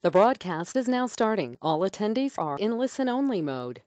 The broadcast is now starting. All attendees are in listen-only mode.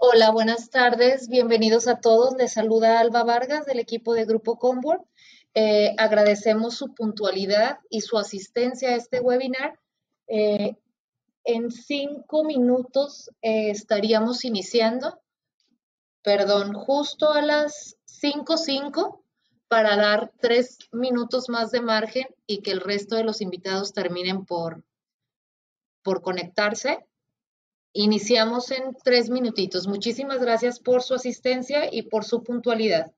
Hola, buenas tardes. Bienvenidos a todos. Les saluda Alba Vargas del equipo de Grupo Combor. Agradecemos su puntualidad y su asistencia a este webinar. Eh, en 5 minutos estaríamos iniciando, perdón, justo a las 5:05 para dar 3 minutos más de margen y que el resto de los invitados terminen por conectarse. Iniciamos en 3 minutitos. Muchísimas gracias por su asistencia y por su puntualidad.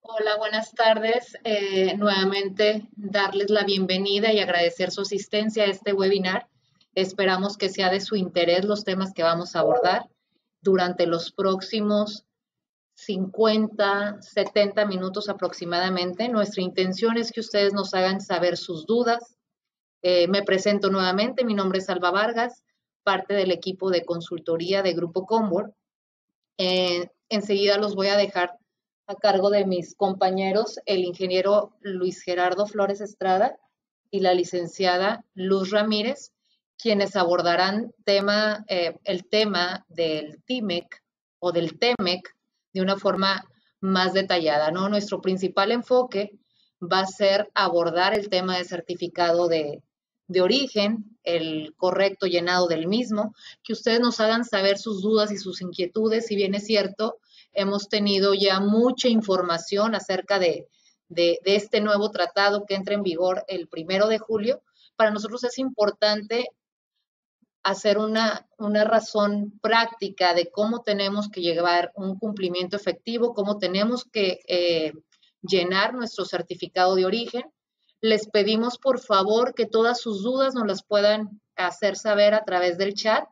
Hola, buenas tardes. Nuevamente darles la bienvenida y agradecer su asistencia a este webinar. Esperamos que sea de su interés los temas que vamos a abordar durante los próximos 50, 70 minutos aproximadamente. Nuestra intención es que ustedes nos hagan saber sus dudas. Me presento nuevamente, mi nombre es Alba Vargas, parte del equipo de consultoría de Grupo Combor. Enseguida los voy a dejar a cargo de mis compañeros, el ingeniero Luis Gerardo Flores Estrada y la licenciada Luz Ramírez, quienes abordarán el tema del TIMEC o del TEMEC de una forma más detallada, ¿no? Nuestro principal enfoque va a ser abordar el tema de certificado de origen, el correcto llenado del mismo, que ustedes nos hagan saber sus dudas y sus inquietudes. Si bien es cierto, hemos tenido ya mucha información acerca de este nuevo tratado que entra en vigor el 1 de julio. Para nosotros es importante hacer una razón práctica de cómo tenemos que llevar un cumplimiento efectivo, cómo tenemos que llenar nuestro certificado de origen. Les pedimos por favor que todas sus dudas nos las puedan hacer saber a través del chat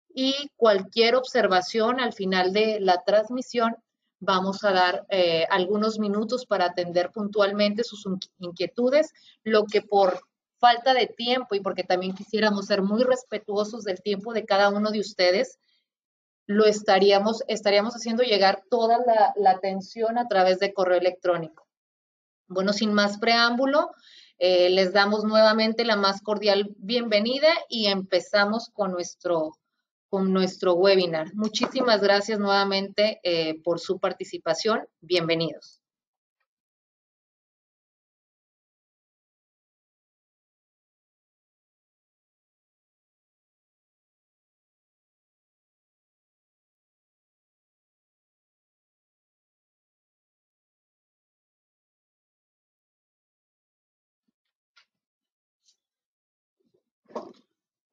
y cualquier observación al final de la transmisión vamos a dar algunos minutos para atender puntualmente sus inquietudes, lo que por falta de tiempo y porque también quisiéramos ser muy respetuosos del tiempo de cada uno de ustedes, lo estaríamos haciendo llegar toda la atención a través de correo electrónico. Bueno, sin más preámbulo, les damos nuevamente la más cordial bienvenida y empezamos con nuestro webinar. Muchísimas gracias nuevamente por su participación. Bienvenidos.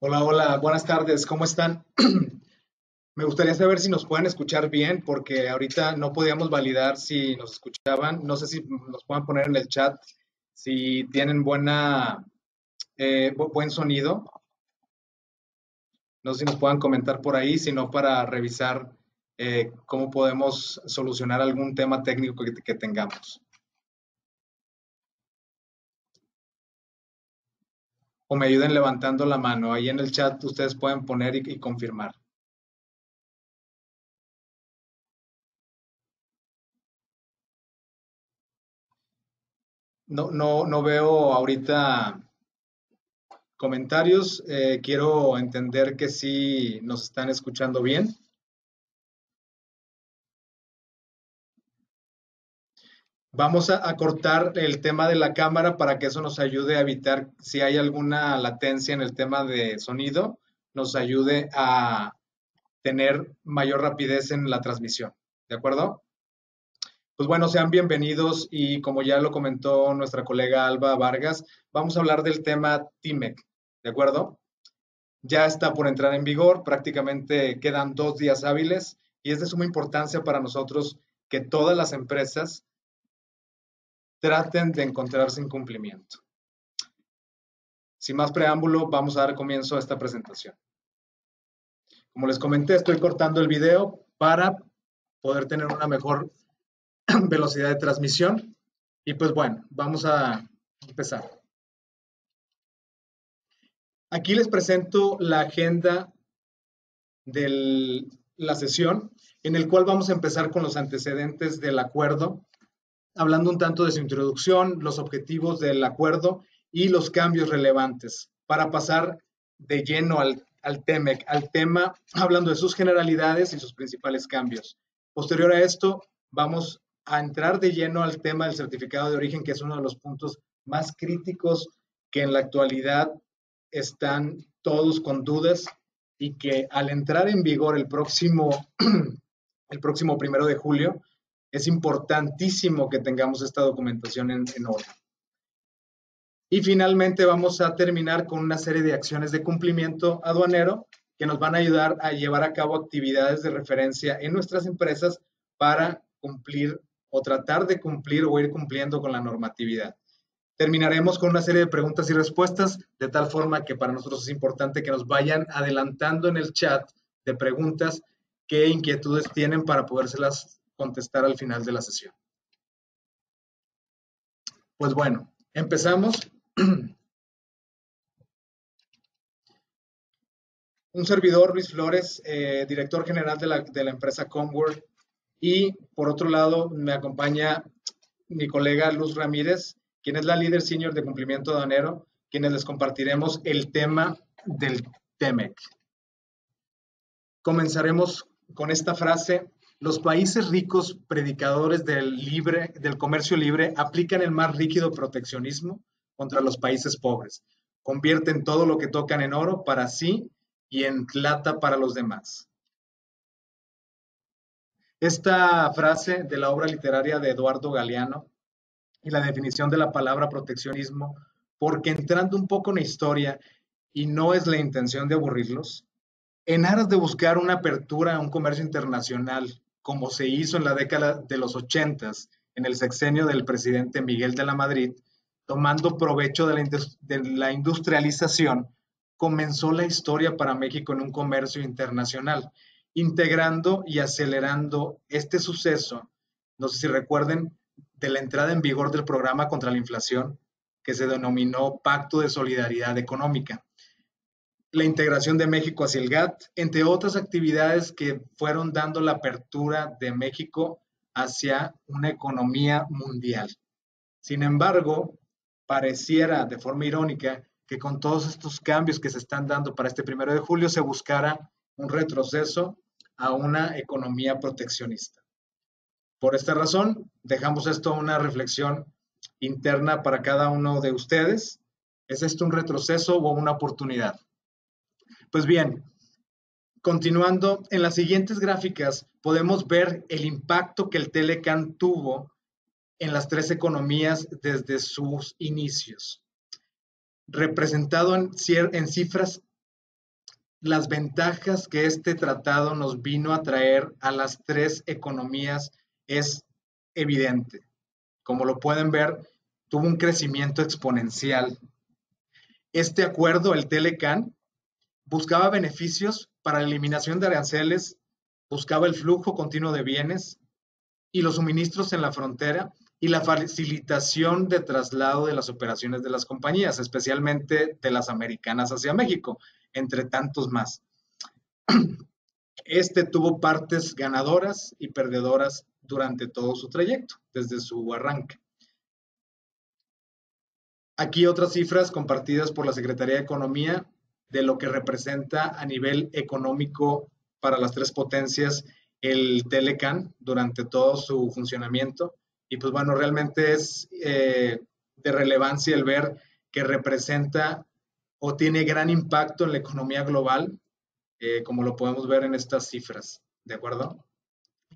Hola, hola, buenas tardes, ¿cómo están? Me gustaría saber si nos pueden escuchar bien, porque ahorita no podíamos validar si nos escuchaban. No sé si nos pueden poner en el chat si tienen buen sonido. No sé si nos puedan comentar por ahí, sino para revisar cómo podemos solucionar algún tema técnico que tengamos. O me ayuden levantando la mano. Ahí en el chat ustedes pueden poner y confirmar. No veo ahorita comentarios. Quiero entender que sí nos están escuchando bien. Vamos a cortar el tema de la cámara para que eso nos ayude a evitar si hay alguna latencia en el tema de sonido, nos ayude a tener mayor rapidez en la transmisión. ¿De acuerdo? Pues bueno, sean bienvenidos y como ya lo comentó nuestra colega Alba Vargas, vamos a hablar del tema TIMEC. ¿De acuerdo? Ya está por entrar en vigor, prácticamente quedan 2 días hábiles y es de suma importancia para nosotros que todas las empresas traten de encontrarse en cumplimiento. Sin más preámbulo, vamos a dar comienzo a esta presentación. Como les comenté, estoy cortando el video para poder tener una mejor velocidad de transmisión. Y pues bueno, vamos a empezar. Aquí les presento la agenda de la sesión, en el cual vamos a empezar con los antecedentes del acuerdo, hablando un tanto de su introducción, los objetivos del acuerdo y los cambios relevantes, para pasar de lleno al TEMEC, al tema, hablando de sus generalidades y sus principales cambios. Posterior a esto, vamos a entrar de lleno al tema del certificado de origen, que es uno de los puntos más críticos que en la actualidad están todos con dudas y que al entrar en vigor el próximo 1 de julio, es importantísimo que tengamos esta documentación en orden. Y finalmente vamos a terminar con una serie de acciones de cumplimiento aduanero que nos van a ayudar a llevar a cabo actividades de referencia en nuestras empresas para cumplir o tratar de cumplir o ir cumpliendo con la normatividad. Terminaremos con una serie de preguntas y respuestas, de tal forma que para nosotros es importante que nos vayan adelantando en el chat de preguntas qué inquietudes tienen para podérselas contestar al final de la sesión. Pues bueno, empezamos. Un servidor, Luis Flores, director general de la empresa Comwork, y por otro lado me acompaña mi colega Luz Ramírez, quien es la líder senior de cumplimiento aduanero, quienes les compartiremos el tema del TEMEC. Comenzaremos con esta frase: los países ricos predicadores del comercio libre aplican el más rígido proteccionismo contra los países pobres. Convierten todo lo que tocan en oro para sí y en plata para los demás. Esta frase de la obra literaria de Eduardo Galeano y la definición de la palabra proteccionismo, porque entrando un poco en la historia, y no es la intención de aburrirlos, en aras de buscar una apertura a un comercio internacional, como se hizo en la década de los 80s, en el sexenio del presidente Miguel de la Madrid, tomando provecho de la industrialización, comenzó la historia para México en un comercio internacional, integrando y acelerando este suceso. No sé si recuerden de la entrada en vigor del programa contra la inflación, que se denominó Pacto de Solidaridad Económica, la integración de México hacia el GATT, entre otras actividades que fueron dando la apertura de México hacia una economía mundial. Sin embargo, pareciera de forma irónica que con todos estos cambios que se están dando para este 1 de julio se buscara un retroceso a una economía proteccionista. Por esta razón, dejamos esto una reflexión interna para cada uno de ustedes. ¿Es esto un retroceso o una oportunidad? Pues bien, continuando, en las siguientes gráficas podemos ver el impacto que el Telecan tuvo en las tres economías desde sus inicios. Representado en cifras, las ventajas que este tratado nos vino a traer a las tres economías es evidente. Como lo pueden ver, tuvo un crecimiento exponencial. Este acuerdo, el Telecan, buscaba beneficios para la eliminación de aranceles, buscaba el flujo continuo de bienes y los suministros en la frontera y la facilitación de traslado de las operaciones de las compañías, especialmente de las americanas hacia México, entre tantos más. Este tuvo partes ganadoras y perdedoras durante todo su trayecto, desde su arranque. Aquí otras cifras compartidas por la Secretaría de Economía de lo que representa a nivel económico para las tres potencias el Telecan durante todo su funcionamiento. Y pues bueno, realmente es de relevancia el ver que representa o tiene gran impacto en la economía global, como lo podemos ver en estas cifras, ¿de acuerdo?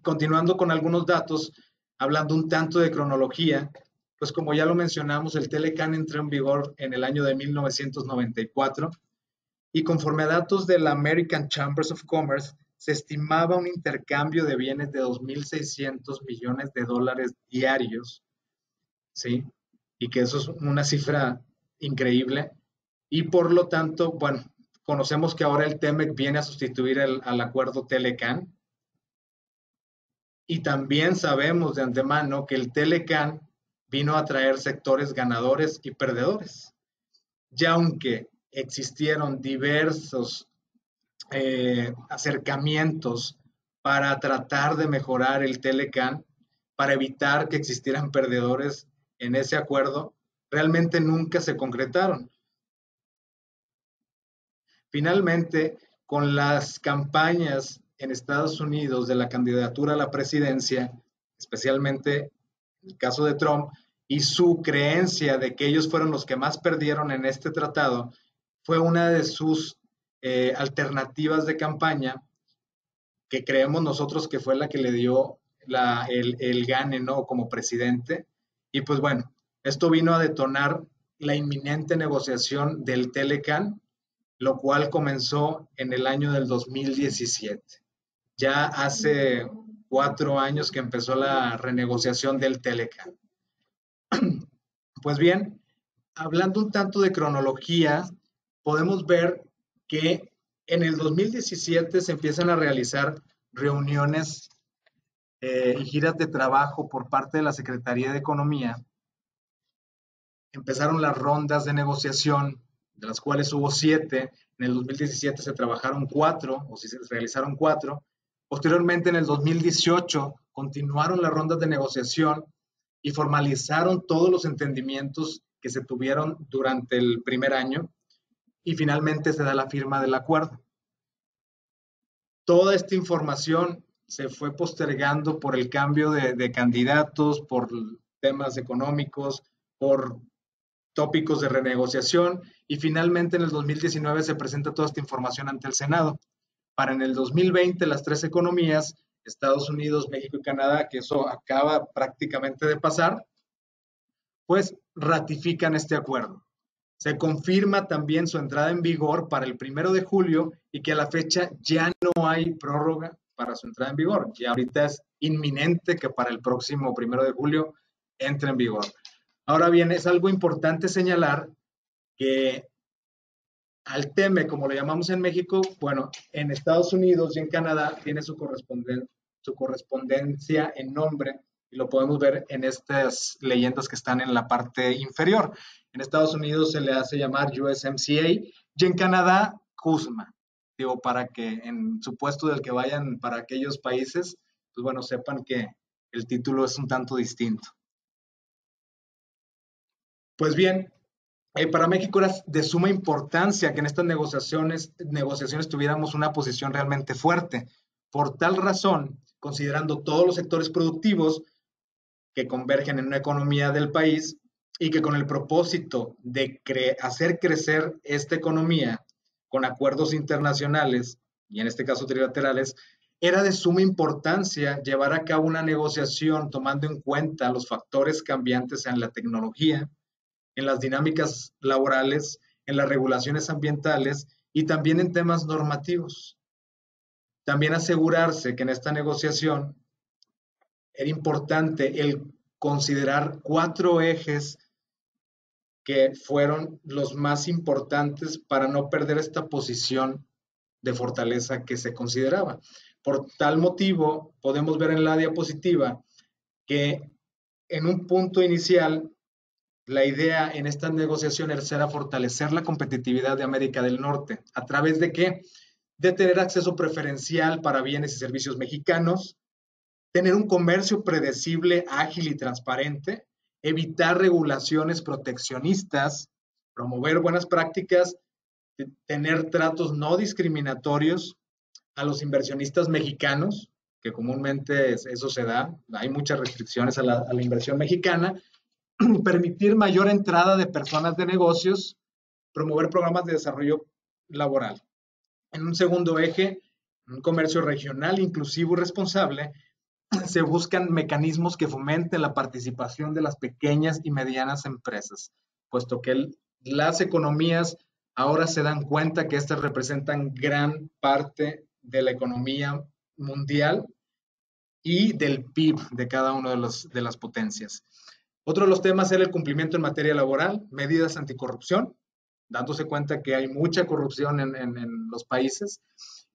Continuando con algunos datos, hablando un tanto de cronología, pues como ya lo mencionamos, el Telecan entró en vigor en el año de 1994 y conforme a datos de la American Chambers of Commerce, se estimaba un intercambio de bienes de 2.600 millones de dólares diarios, ¿sí? Y que eso es una cifra increíble. Y por lo tanto, bueno, conocemos que ahora el TEMEC viene a sustituir al acuerdo Telecan. Y también sabemos de antemano que el Telecan vino a traer sectores ganadores y perdedores. Ya aunque existieron diversos acercamientos para tratar de mejorar el Telecan, para evitar que existieran perdedores en ese acuerdo, realmente nunca se concretaron. Finalmente, con las campañas en Estados Unidos de la candidatura a la presidencia, especialmente en el caso de Trump, y su creencia de que ellos fueron los que más perdieron en este tratado, fue una de sus alternativas de campaña que creemos nosotros que fue la que le dio el gane, ¿no?, como presidente. Y pues bueno, esto vino a detonar la inminente negociación del Telecan, lo cual comenzó en el año del 2017. Ya hace 4 años que empezó la renegociación del Telecan. Pues bien, hablando un tanto de cronología, podemos ver que en el 2017 se empiezan a realizar reuniones y giras de trabajo por parte de la Secretaría de Economía, empezaron las rondas de negociación, de las cuales hubo 7. En el 2017 se trabajaron 4, o se realizaron 4. Posteriormente, en el 2018, continuaron las rondas de negociación y formalizaron todos los entendimientos que se tuvieron durante el primer año, y finalmente se da la firma del acuerdo. Toda esta información se fue postergando por el cambio de candidatos, por temas económicos, por tópicos de renegociación, y finalmente en el 2019 se presenta toda esta información ante el Senado. Para en el 2020 las 3 economías, Estados Unidos, México y Canadá, que eso acaba prácticamente de pasar, pues ratifican este acuerdo. Se confirma también su entrada en vigor para el 1 de julio y que a la fecha ya no hay prórroga para su entrada en vigor. Ya ahorita es inminente que para el próximo 1 de julio entre en vigor. Ahora bien, es algo importante señalar que al TEME, como lo llamamos en México, bueno, en Estados Unidos y en Canadá tiene su correspondencia en nombre, y lo podemos ver en estas leyendas que están en la parte inferior. En Estados Unidos se le hace llamar USMCA y en Canadá CUSMA. Digo, para que en supuesto del que vayan para aquellos países, pues bueno, sepan que el título es un tanto distinto. Pues bien, para México era de suma importancia que en estas negociaciones tuviéramos una posición realmente fuerte. Por tal razón, considerando todos los sectores productivos que convergen en una economía del país y que con el propósito de hacer crecer esta economía con acuerdos internacionales, y en este caso trilaterales, era de suma importancia llevar a cabo una negociación tomando en cuenta los factores cambiantes en la tecnología, en las dinámicas laborales, en las regulaciones ambientales y también en temas normativos. También asegurarse que en esta negociación era importante el considerar 4 ejes que fueron los más importantes para no perder esta posición de fortaleza que se consideraba. Por tal motivo, podemos ver en la diapositiva que en un punto inicial la idea en estas negociaciones era fortalecer la competitividad de América del Norte. ¿A través de qué? De tener acceso preferencial para bienes y servicios mexicanos, tener un comercio predecible, ágil y transparente, evitar regulaciones proteccionistas, promover buenas prácticas, tener tratos no discriminatorios a los inversionistas mexicanos, que comúnmente eso se da, hay muchas restricciones a la inversión mexicana, permitir mayor entrada de personas de negocios, promover programas de desarrollo laboral. En un segundo eje, un comercio regional, inclusivo y responsable, se buscan mecanismos que fomenten la participación de las pequeñas y medianas empresas, puesto que las economías ahora se dan cuenta que estas representan gran parte de la economía mundial y del PIB de cada una de las potencias. Otro de los temas era el cumplimiento en materia laboral, medidas anticorrupción, dándose cuenta que hay mucha corrupción en los países.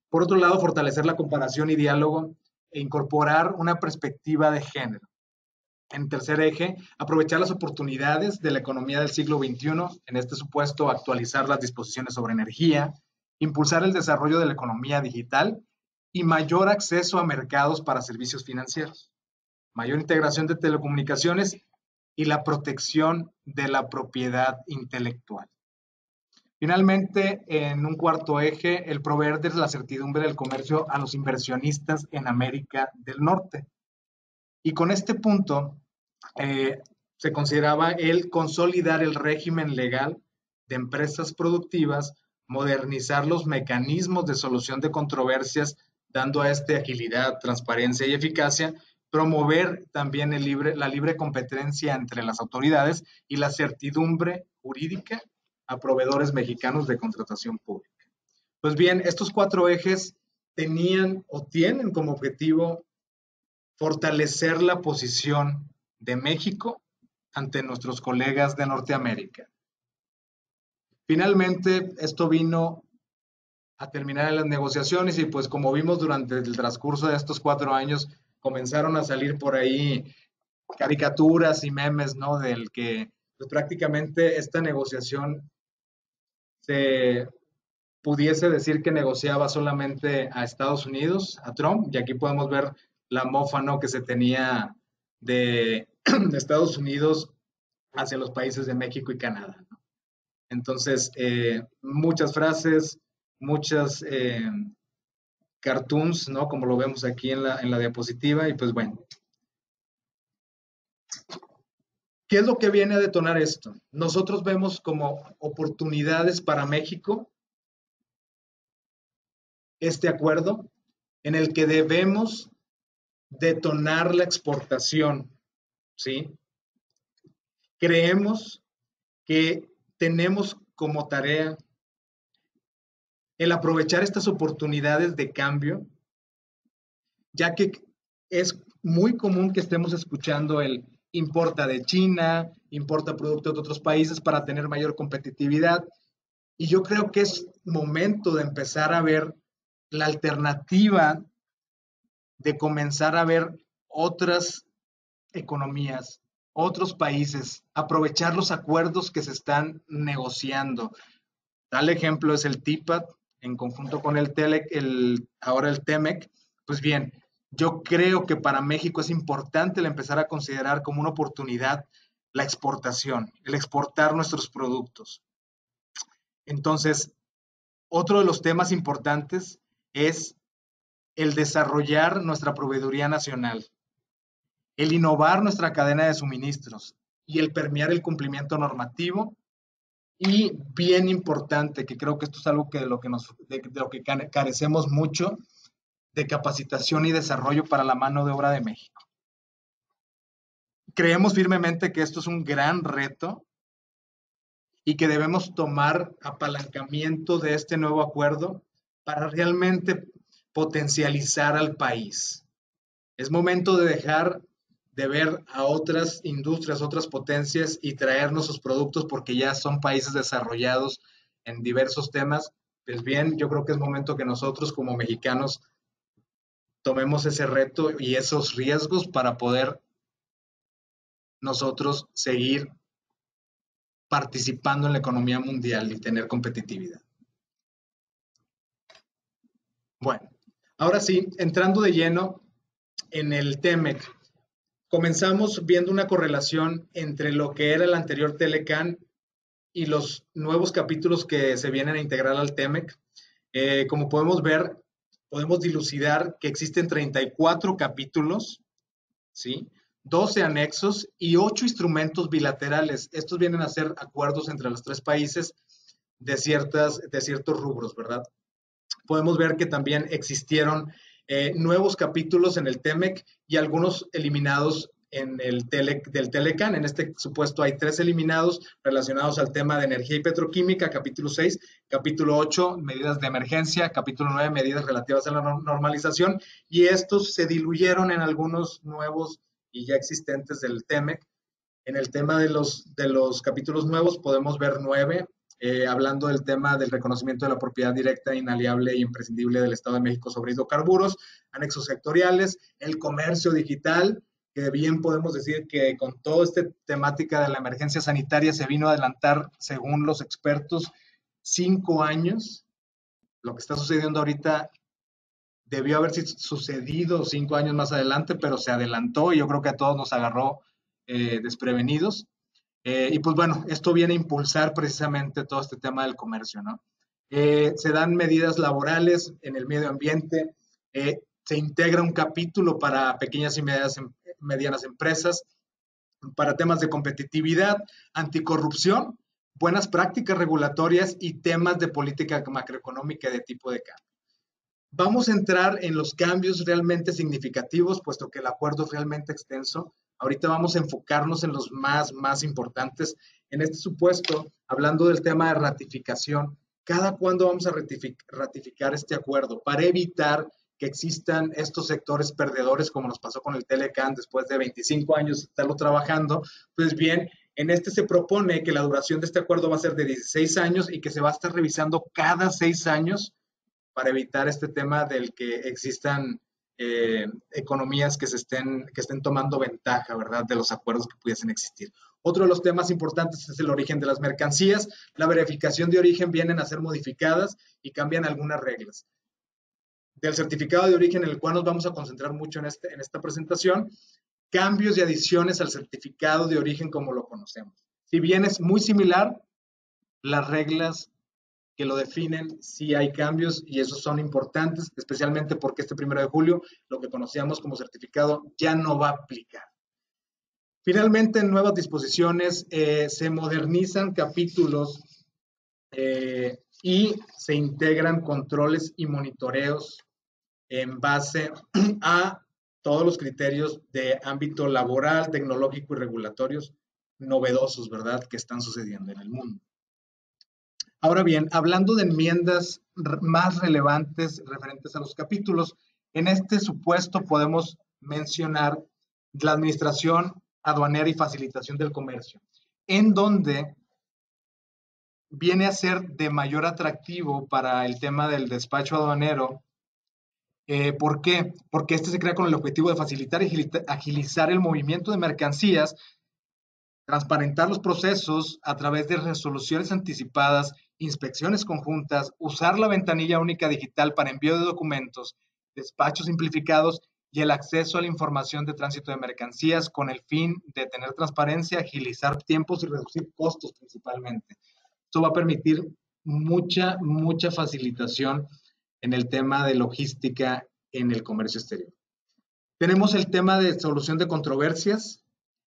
Por otro lado, fortalecer la comparación y diálogo e incorporar una perspectiva de género. En tercer eje, aprovechar las oportunidades de la economía del siglo XXI, en este supuesto, actualizar las disposiciones sobre energía, impulsar el desarrollo de la economía digital y mayor acceso a mercados para servicios financieros, mayor integración de telecomunicaciones y la protección de la propiedad intelectual. Finalmente, en un cuarto eje, el proveer de la certidumbre del comercio a los inversionistas en América del Norte. Y con este punto, se consideraba el consolidar el régimen legal de empresas productivas, modernizar los mecanismos de solución de controversias, dando a este agilidad, transparencia y eficacia, promover también la libre competencia entre las autoridades y la certidumbre jurídica a proveedores mexicanos de contratación pública. Pues bien, estos 4 ejes tenían o tienen como objetivo fortalecer la posición de México ante nuestros colegas de Norteamérica. Finalmente, esto vino a terminar en las negociaciones y pues como vimos durante el transcurso de estos 4 años, comenzaron a salir por ahí caricaturas y memes, ¿no? Del que pues, prácticamente esta negociación se pudiese decir que negociaba solamente a Estados Unidos, a Trump, y aquí podemos ver la mofa, ¿no? Que se tenía de, de Estados Unidos hacia los países de México y Canadá, ¿no? Entonces, muchas frases, muchas cartoons, ¿no? Como lo vemos aquí en la diapositiva, y pues bueno. ¿Qué es lo que viene a detonar esto? Nosotros vemos como oportunidades para México este acuerdo en el que debemos detonar la exportación, ¿sí? Creemos que tenemos como tarea el aprovechar estas oportunidades de cambio, ya que es muy común que estemos escuchando el importa de China, importa productos de otros países para tener mayor competitividad. Y yo creo que es momento de empezar a ver la alternativa de comenzar a ver otras economías, otros países, aprovechar los acuerdos que se están negociando. Tal ejemplo es el TIPAD en conjunto con el TELEC, ahora el TEMEC. Pues bien, yo creo que para México es importante el empezar a considerar como una oportunidad la exportación, el exportar nuestros productos. Entonces, otro de los temas importantes es el desarrollar nuestra proveeduría nacional, el innovar nuestra cadena de suministros y el permear el cumplimiento normativo. Y bien importante, que creo que esto es algo que de lo que carecemos mucho, de capacitación y desarrollo para la mano de obra de México. Creemos firmemente que esto es un gran reto y que debemos tomar apalancamiento de este nuevo acuerdo para realmente potencializar al país. Es momento de dejar de ver a otras industrias, otras potencias y traernos sus productos porque ya son países desarrollados en diversos temas. Pues bien, yo creo que es momento que nosotros como mexicanos tomemos ese reto y esos riesgos para poder nosotros seguir participando en la economía mundial y tener competitividad. Bueno, ahora sí, entrando de lleno en el TEMEC, comenzamos viendo una correlación entre lo que era el anterior Telecan y los nuevos capítulos que se vienen a integrar al TEMEC. Como podemos ver, podemos dilucidar que existen 34 capítulos, ¿sí? 12 anexos y 8 instrumentos bilaterales. Estos vienen a ser acuerdos entre los tres países de ciertos rubros, ¿verdad? Podemos ver que también existieron nuevos capítulos en el TEMEC y algunos eliminados en el del Telecan. En este supuesto hay 3 eliminados relacionados al tema de energía y petroquímica, capítulo 6, capítulo 8, medidas de emergencia, capítulo 9, medidas relativas a la normalización, y estos se diluyeron en algunos nuevos y ya existentes del TEMEC. En el tema de los capítulos nuevos podemos ver 9, hablando del tema del reconocimiento de la propiedad directa, inaliable e imprescindible del Estado de México sobre hidrocarburos, anexos sectoriales, el comercio digital, que bien podemos decir que con toda esta temática de la emergencia sanitaria se vino a adelantar, según los expertos, 5 años. Lo que está sucediendo ahorita debió haber sucedido 5 años más adelante, pero se adelantó y yo creo que a todos nos agarró desprevenidos. Y pues bueno, esto viene a impulsar precisamente todo este tema del comercio, ¿no? Se dan medidas laborales en el medio ambiente, se integra un capítulo para pequeñas y medianas empresas, para temas de competitividad, anticorrupción, buenas prácticas regulatorias y temas de política macroeconómica de tipo de cambio. Vamos a entrar en los cambios realmente significativos, puesto que el acuerdo es realmente extenso. Ahorita vamos a enfocarnos en los más importantes. En este supuesto, hablando del tema de ratificación, ¿cada cuándo vamos a ratificar este acuerdo? Para evitar que existan estos sectores perdedores, como nos pasó con el Telecan después de 25 años de estarlo trabajando. Pues bien, en este se propone que la duración de este acuerdo va a ser de 16 años y que se va a estar revisando cada 6 años para evitar este tema del que existan economías que estén tomando ventaja, ¿verdad?, de los acuerdos que pudiesen existir. Otro de los temas importantes es el origen de las mercancías. La verificación de origen vienen a ser modificadas y cambian algunas reglas. Del certificado de origen, en el cual nos vamos a concentrar mucho en esta presentación, cambios y adiciones al certificado de origen como lo conocemos. Si bien es muy similar, las reglas que lo definen, sí hay cambios y esos son importantes, especialmente porque este 1 de julio, lo que conocíamos como certificado ya no va a aplicar. Finalmente, en nuevas disposiciones, se modernizan capítulos y se integran controles y monitoreos en base a todos los criterios de ámbito laboral, tecnológico y regulatorios novedosos, ¿verdad?, que están sucediendo en el mundo. Ahora bien, hablando de enmiendas más relevantes referentes a los capítulos, en este supuesto podemos mencionar la administración aduanera y facilitación del comercio, en donde viene a ser de mayor atractivo para el tema del despacho aduanero. ¿Por qué? Porque este se crea con el objetivo de facilitar y agilizar el movimiento de mercancías, transparentar los procesos a través de resoluciones anticipadas, inspecciones conjuntas, usar la ventanilla única digital para envío de documentos, despachos simplificados y el acceso a la información de tránsito de mercancías con el fin de tener transparencia, agilizar tiempos y reducir costos principalmente. Esto va a permitir mucha facilitación en el tema de logística en el comercio exterior. Tenemos el tema de solución de controversias,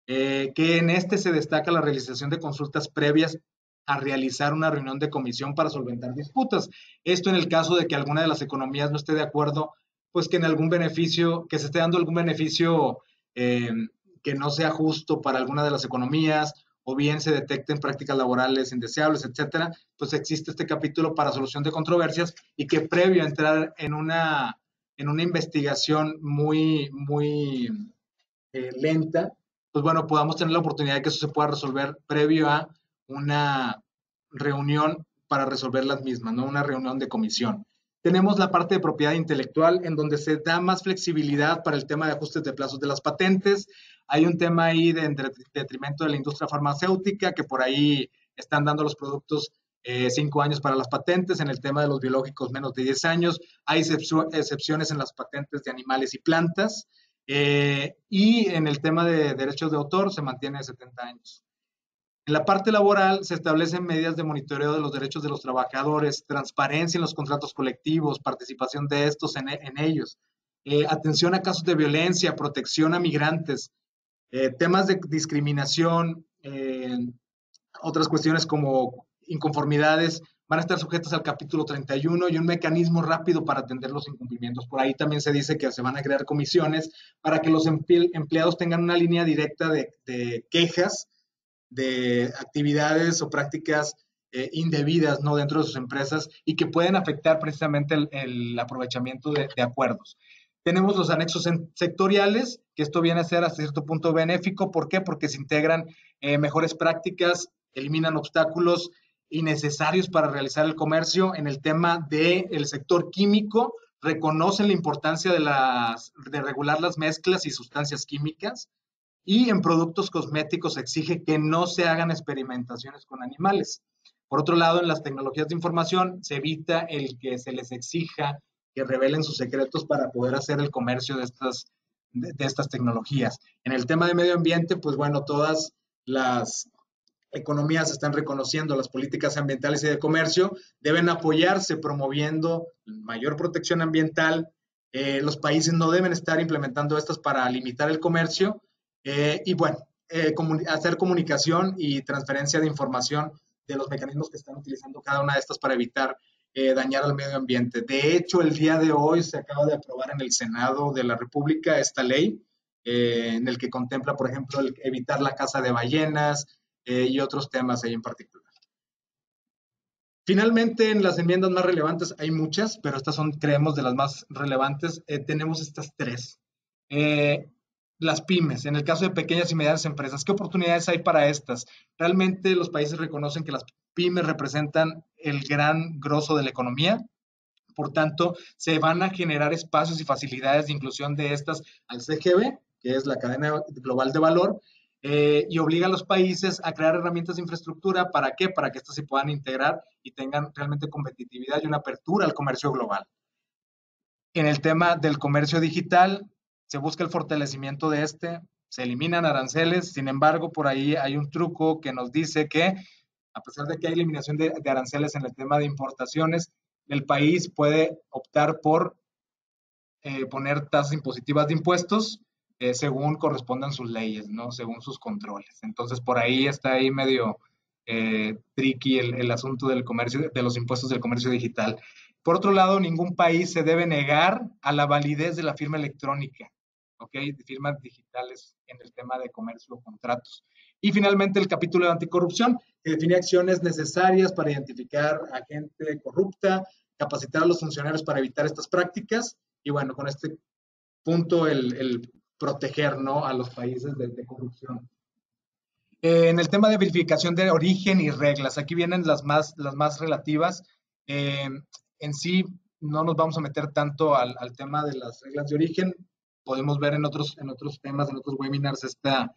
que en este se destaca la realización de consultas previas a realizar una reunión de comisión para solventar disputas. Esto en el caso de que alguna de las economías no esté de acuerdo, pues que en algún beneficio, que se esté dando algún beneficio que no sea justo para alguna de las economías, o bien se detecten prácticas laborales indeseables, etcétera, pues existe este capítulo para solución de controversias y que previo a entrar en una investigación muy lenta, pues bueno, podamos tener la oportunidad de que eso se pueda resolver previo a una reunión para resolver las mismas, ¿no? Una reunión de comisión. Tenemos la parte de propiedad intelectual, en donde se da más flexibilidad para el tema de ajustes de plazos de las patentes. Hay un tema ahí de detrimento de la industria farmacéutica, que por ahí están dando los productos 5 años para las patentes. En el tema de los biológicos, menos de 10 años. Hay excepciones en las patentes de animales y plantas. Y en el tema de derechos de autor se mantiene 70 años. En la parte laboral se establecen medidas de monitoreo de los derechos de los trabajadores, transparencia en los contratos colectivos, participación de estos en ellos, atención a casos de violencia, protección a migrantes, temas de discriminación, otras cuestiones como inconformidades van a estar sujetas al capítulo 31 y un mecanismo rápido para atender los incumplimientos. Por ahí también se dice que se van a crear comisiones para que los empleados tengan una línea directa de quejas de actividades o prácticas indebidas, ¿no?, dentro de sus empresas y que pueden afectar precisamente el aprovechamiento de acuerdos. Tenemos los anexos sectoriales, que esto viene a ser hasta cierto punto benéfico. ¿Por qué? Porque se integran mejores prácticas, eliminan obstáculos innecesarios para realizar el comercio. En el tema del sector químico, reconocen la importancia de regular las mezclas y sustancias químicas. Y en productos cosméticos se exige que no se hagan experimentaciones con animales. Por otro lado, en las tecnologías de información se evita el que se les exija que revelen sus secretos para poder hacer el comercio de estas tecnologías. En el tema de medio ambiente, pues bueno, todas las economías están reconociendo las políticas ambientales y de comercio, deben apoyarse promoviendo mayor protección ambiental. Los países no deben estar implementando estas para limitar el comercio. Y bueno, hacer comunicación y transferencia de información de los mecanismos que están utilizando cada una de estas para evitar dañar al medio ambiente. De hecho, el día de hoy se acaba de aprobar en el Senado de la República esta ley, en el que contempla, por ejemplo, el evitar la caza de ballenas y otros temas ahí en particular. Finalmente, en las enmiendas más relevantes, hay muchas, pero estas son, creemos, de las más relevantes. Tenemos estas tres. Las pymes, en el caso de pequeñas y medianas empresas, ¿qué oportunidades hay para estas? Realmente los países reconocen que las pymes representan el gran grosso de la economía. Por tanto, se van a generar espacios y facilidades de inclusión de estas al CGB, que es la cadena global de valor, y obliga a los países a crear herramientas de infraestructura. ¿Para qué? Para que éstas se puedan integrar y tengan realmente competitividad y una apertura al comercio global. En el tema del comercio digital, se busca el fortalecimiento de se eliminan aranceles. Sin embargo, por ahí hay un truco que nos dice que, a pesar de que hay eliminación de aranceles en el tema de importaciones, el país puede optar por poner tasas impositivas de impuestos según correspondan sus leyes, ¿no? Según sus controles. Entonces, por ahí está ahí medio tricky el asunto del comercio, de los impuestos del comercio digital. Por otro lado, ningún país se debe negar a la validez de la firma electrónica, ¿ok? De firmas digitales en el tema de comercio o contratos. Y finalmente, el capítulo de anticorrupción, que define acciones necesarias para identificar a gente corrupta, capacitar a los funcionarios para evitar estas prácticas, y bueno, con este punto el proteger, ¿no?, a los países de corrupción. En el tema de verificación de origen y reglas, aquí vienen las más relativas. En sí, no nos vamos a meter tanto al tema de las reglas de origen. Podemos ver en otros temas, en otros webinars esta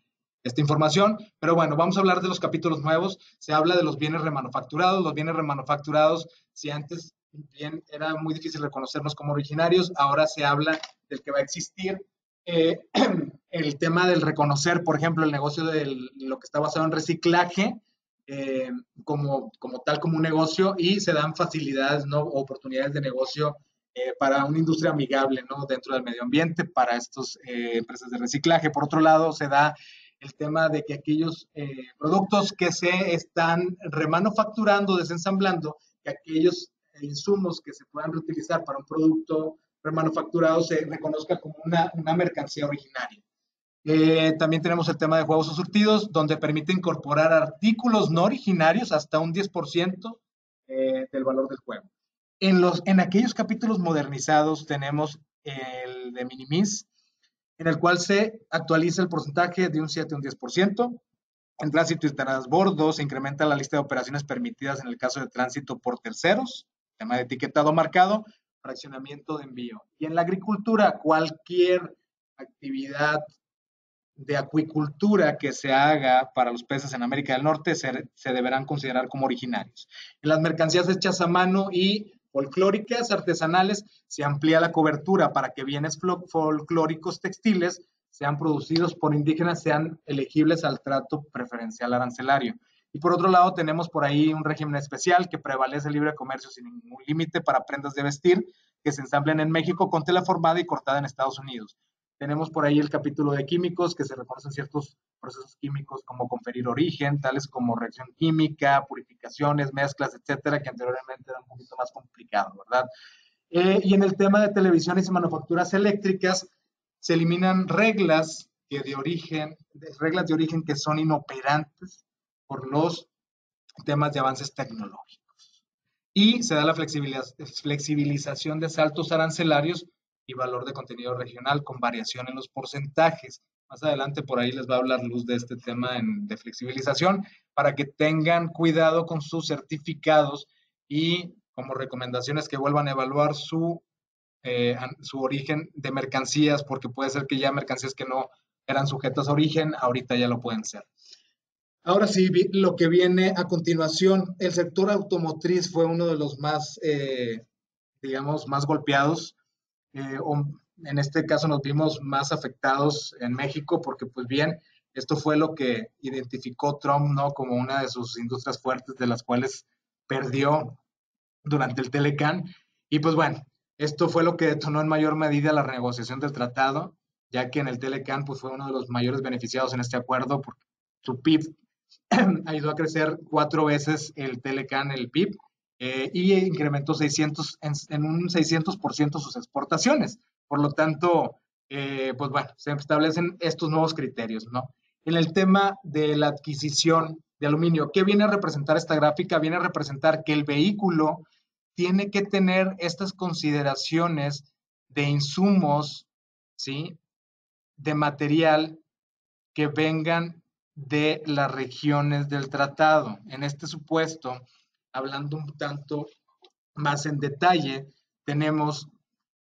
información, pero bueno, vamos a hablar de los capítulos nuevos. Se habla de los bienes remanufacturados. Los bienes remanufacturados, si antes bien era muy difícil reconocernos como originarios, ahora se habla del que va a existir. El tema del reconocer, por ejemplo, el negocio de lo que está basado en reciclaje como tal, como un negocio, y se dan facilidades, ¿no?, oportunidades de negocio para una industria amigable, ¿no?, dentro del medio ambiente para estas empresas de reciclaje. Por otro lado, se da el tema de que aquellos productos que se están remanufacturando, desensamblando, que aquellos insumos que se puedan reutilizar para un producto remanufacturado se reconozca como una mercancía originaria. También tenemos el tema de juegos o surtidos, donde permite incorporar artículos no originarios hasta un 10% del valor del juego. En aquellos capítulos modernizados tenemos el de Minimis, en el cual se actualiza el porcentaje de un 7 a un 10%. En tránsito y transbordo se incrementa la lista de operaciones permitidas en el caso de tránsito por terceros, tema de etiquetado marcado, fraccionamiento de envío. Y en la agricultura, cualquier actividad de acuicultura que se haga para los peces en América del Norte se deberán considerar como originarios. En las mercancías hechas a mano y folclóricas artesanales se amplía la cobertura para que bienes folclóricos textiles sean producidos por indígenas, sean elegibles al trato preferencial arancelario. Y por otro lado, tenemos por ahí un régimen especial que prevalece el libre comercio sin ningún límite para prendas de vestir que se ensamblen en México con tela formada y cortada en Estados Unidos. Tenemos por ahí el capítulo de químicos, que se reconocen ciertos procesos químicos como conferir origen, tales como reacción química, purificaciones, mezclas, etcétera, que anteriormente era un poquito más complicado, ¿verdad? Y en el tema de televisiones y manufacturas eléctricas, se eliminan reglas de origen que son inoperantes por los temas de avances tecnológicos. Y se da la flexibilización de saltos arancelarios y valor de contenido regional con variación en los porcentajes. Más adelante por ahí les va a hablar Luz de este tema de flexibilización para que tengan cuidado con sus certificados y como recomendaciones que vuelvan a evaluar su origen de mercancías, porque puede ser que ya mercancías que no eran sujetas a origen, ahorita ya lo pueden ser. Ahora sí, lo que viene a continuación, el sector automotriz fue uno de los más, digamos, más golpeados. En este caso nos vimos más afectados en México porque, pues bien, esto fue lo que identificó Trump, ¿no?, como una de sus industrias fuertes de las cuales perdió durante el Telecán. Y pues bueno, esto fue lo que detonó en mayor medida la renegociación del tratado, ya que en el Telecán pues, fue uno de los mayores beneficiados en este acuerdo porque su PIB ayudó a crecer 4 veces el Telecán, el PIB, y incrementó en un 600% sus exportaciones. Por lo tanto, pues bueno, se establecen estos nuevos criterios, ¿no? En el tema de la adquisición de aluminio, ¿qué viene a representar esta gráfica? Viene a representar que el vehículo tiene que tener estas consideraciones de insumos, ¿sí?, de material que vengan de las regiones del tratado. En este supuesto, hablando un tanto más en detalle, tenemos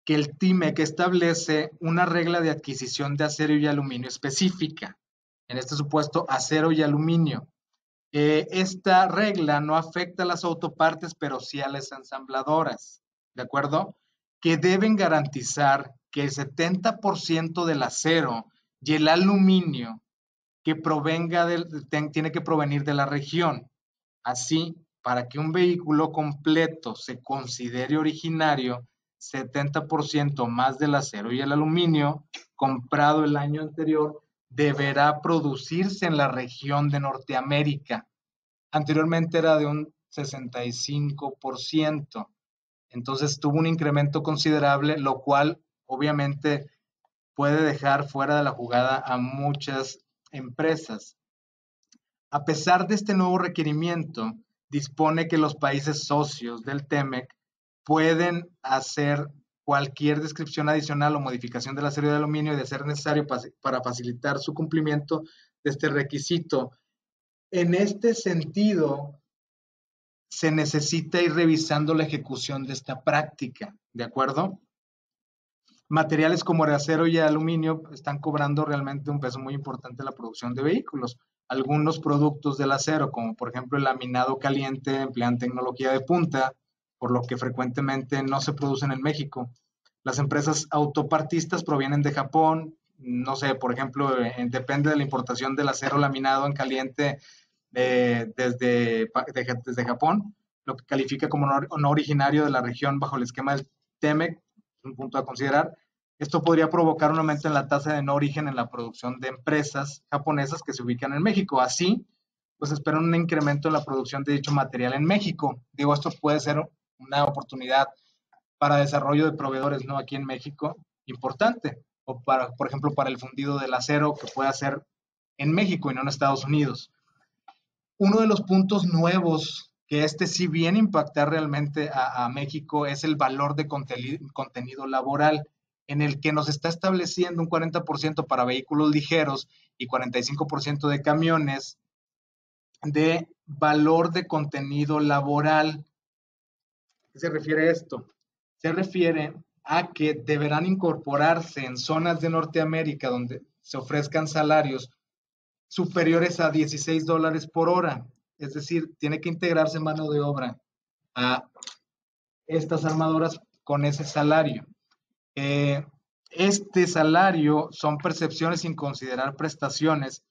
que el TIMEC establece una regla de adquisición de acero y aluminio específica. En este supuesto, acero y aluminio. Esta regla no afecta a las autopartes, pero sí a las ensambladoras, ¿de acuerdo? Que deben garantizar que el 70% del acero y el aluminio que tiene que provenir de la región. Así, para que un vehículo completo se considere originario, 70% más del acero y el aluminio comprado el año anterior deberá producirse en la región de Norteamérica. Anteriormente era de un 65%. Entonces tuvo un incremento considerable, lo cual obviamente puede dejar fuera de la jugada a muchas empresas. A pesar de este nuevo requerimiento, dispone que los países socios del TEMEC pueden hacer cualquier descripción adicional o modificación del acero de aluminio de ser necesario para facilitar su cumplimiento de este requisito. En este sentido, se necesita ir revisando la ejecución de esta práctica, ¿de acuerdo? Materiales como el acero y el aluminio están cobrando realmente un peso muy importante en la producción de vehículos. Algunos productos del acero, como por ejemplo el laminado caliente, emplean tecnología de punta, por lo que frecuentemente no se producen en México. Las empresas autopartistas provienen de Japón, no sé, por ejemplo, depende de la importación del acero laminado en caliente desde Japón, lo que califica como no originario de la región bajo el esquema del TEMEC, es un punto a considerar. Esto podría provocar un aumento en la tasa de no origen en la producción de empresas japonesas que se ubican en México. Así, pues esperan un incremento en la producción de dicho material en México. Digo, esto puede ser una oportunidad para desarrollo de proveedores, ¿no? Aquí en México, importante. O para, por ejemplo, para el fundido del acero que pueda ser en México y no en Estados Unidos. Uno de los puntos nuevos que sí viene a impactar realmente a México es el valor de contenido laboral, en el que nos está estableciendo un 40% para vehículos ligeros y 45% de camiones de valor de contenido laboral. ¿A qué se refiere esto? Se refiere a que deberán incorporarse en zonas de Norteamérica donde se ofrezcan salarios superiores a $16 por hora. Es decir, tiene que integrarse mano de obra a estas armadoras con ese salario. Este salario son percepciones sin considerar prestaciones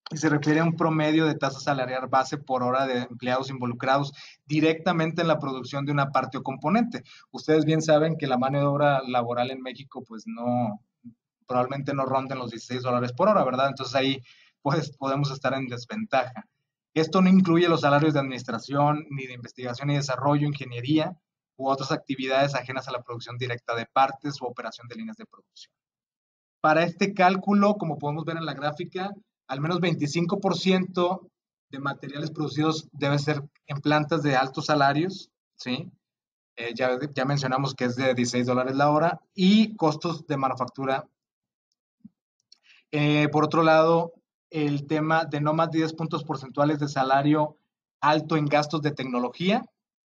y se refiere a un promedio de tasa salarial base por hora de empleados involucrados directamente en la producción de una parte o componente. Ustedes bien saben que la mano de obra laboral en México pues probablemente no ronden los $16 por hora, ¿verdad? Entonces ahí pues podemos estar en desventaja. Esto no incluye los salarios de administración, ni de investigación y desarrollo, ingeniería u otras actividades ajenas a la producción directa de partes u operación de líneas de producción. Para este cálculo, como podemos ver en la gráfica, al menos 25% de materiales producidos deben ser en plantas de altos salarios, ¿sí? Ya mencionamos que es de $16 la hora y costos de manufactura. Por otro lado, el tema de no más de 10 puntos porcentuales de salario alto en gastos de tecnología,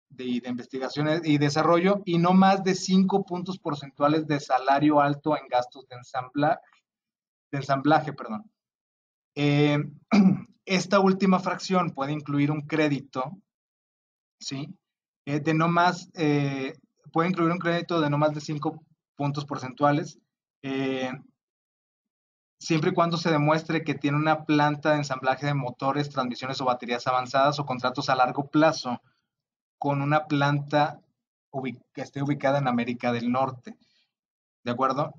de investigación y desarrollo, y no más de 5 puntos porcentuales de salario alto en gastos de ensamblaje. Esta última fracción puede incluir un crédito, ¿sí? Puede incluir un crédito de no más de 5 puntos porcentuales, siempre y cuando se demuestre que tiene una planta de ensamblaje de motores, transmisiones o baterías avanzadas o contratos a largo plazo con una planta que esté ubicada en América del Norte. ¿De acuerdo?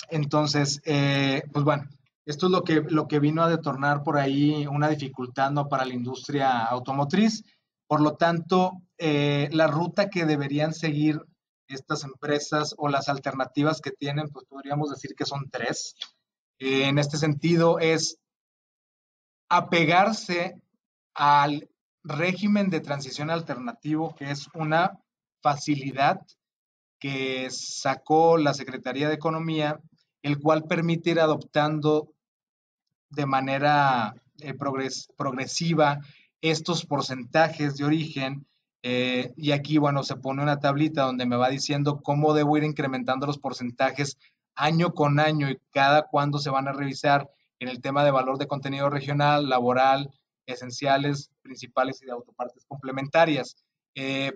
Entonces, pues bueno, esto es lo que vino a detornar por ahí una dificultad, ¿no?, para la industria automotriz. Por lo tanto, la ruta que deberían seguir estas empresas o las alternativas que tienen, pues podríamos decir que son tres. En este sentido, es apegarse al régimen de transición alternativo, que es una facilidad que sacó la Secretaría de Economía, el cual permite ir adoptando de manera progresiva estos porcentajes de origen Y aquí, bueno, se pone una tablita donde me va diciendo cómo debo ir incrementando los porcentajes año con año y cada cuándo se van a revisar en el tema de valor de contenido regional, laboral, esenciales, principales y de autopartes complementarias.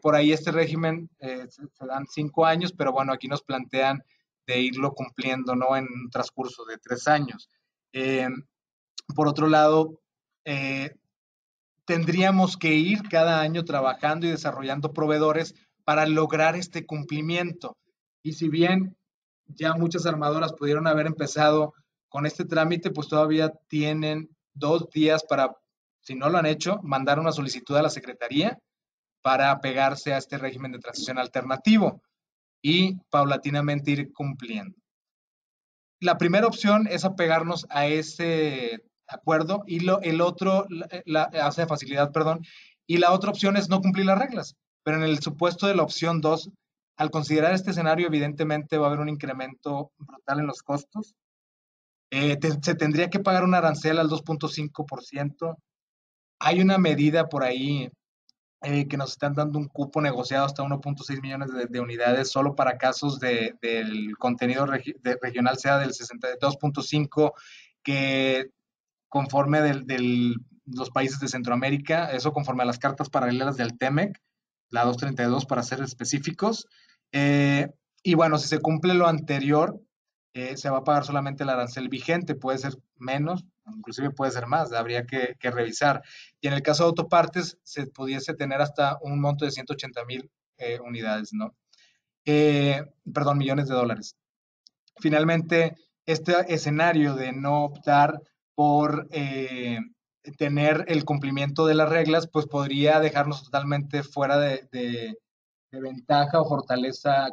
Por ahí este régimen se dan 5 años, pero bueno, aquí nos plantean de irlo cumpliendo, ¿no? En un transcurso de 3 años. Eh, por otro lado, eh, tendríamos que ir cada año trabajando y desarrollando proveedores para lograr este cumplimiento. Y si bien ya muchas armadoras pudieron haber empezado con este trámite, pues todavía tienen 2 días para, si no lo han hecho, mandar una solicitud a la Secretaría para apegarse a este régimen de transición alternativo y paulatinamente ir cumpliendo. La primera opción es apegarnos a ese acuerdo y el otro, hace facilidad, perdón, y la otra opción es no cumplir las reglas. Pero en el supuesto de la opción 2, al considerar este escenario, evidentemente va a haber un incremento brutal en los costos. Se tendría que pagar un arancel al 2.5%. Hay una medida por ahí que nos están dando un cupo negociado hasta 1.6 millones de unidades solo para casos del contenido regional sea del 62.5 que conforme los países de Centroamérica, eso conforme a las cartas paralelas del TEMEC, la 232 para ser específicos. Y bueno, si se cumple lo anterior, se va a pagar solamente el arancel vigente, puede ser menos, inclusive puede ser más, habría que revisar. Y en el caso de autopartes, se pudiese tener hasta un monto de 180,000 unidades, ¿no? Perdón, millones de dólares. Finalmente, este escenario de no optar por tener el cumplimiento de las reglas, pues podría dejarnos totalmente fuera de ventaja o fortaleza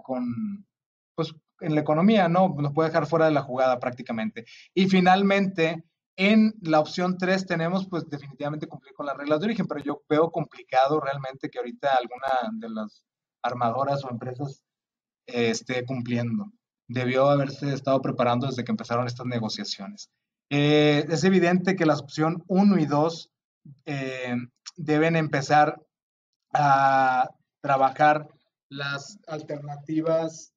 pues, en la economía, ¿no? Nos puede dejar fuera de la jugada prácticamente. Y finalmente, en la opción 3 tenemos, pues, definitivamente cumplir con las reglas de origen, pero yo veo complicado realmente que ahorita alguna de las armadoras o empresas esté cumpliendo. Debió haberse estado preparando desde que empezaron estas negociaciones. Es evidente que las opción 1 y 2 eh, deben empezar a trabajar las alternativas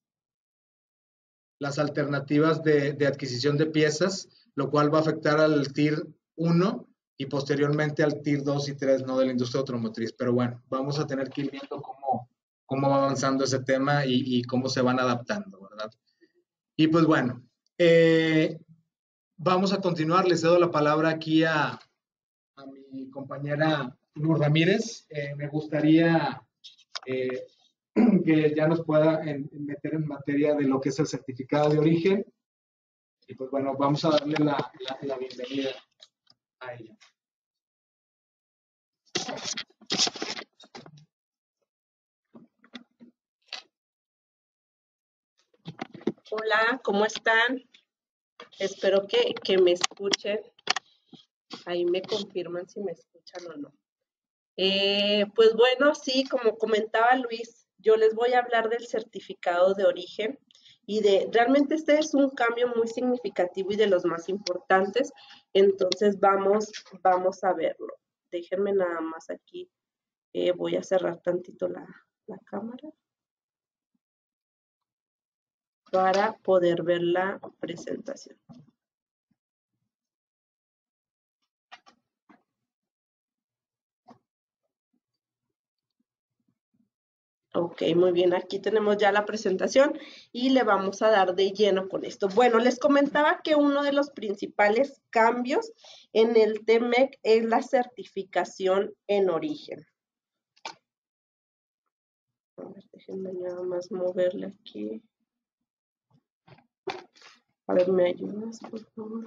de adquisición de piezas, lo cual va a afectar al TIR 1 y posteriormente al TIR 2 y 3, ¿no? De la industria automotriz. Pero bueno, vamos a tener que ir viendo cómo va avanzando ese tema y cómo se van adaptando, ¿verdad? Y pues bueno, vamos a continuar. Le cedo la palabra aquí a mi compañera Luz Ramírez. Me gustaría que ya nos pueda meter en materia de lo que es el certificado de origen. Y pues bueno, vamos a darle la bienvenida a ella. Hola, ¿cómo están? Espero que me escuchen. Ahí me confirman si me escuchan o no. Pues bueno, sí, como comentaba Luis, yo les voy a hablar del certificado de origen y realmente este es un cambio muy significativo y de los más importantes. Entonces vamos a verlo. Déjenme nada más aquí. Voy a cerrar tantito la cámara para poder ver la presentación. Ok, muy bien, aquí tenemos ya la presentación y le vamos a dar de lleno con esto. Bueno, les comentaba que uno de los principales cambios en el TEMEC es la certificación en origen. A ver, déjenme nada más moverle aquí. A ver, ¿me ayudas, por favor?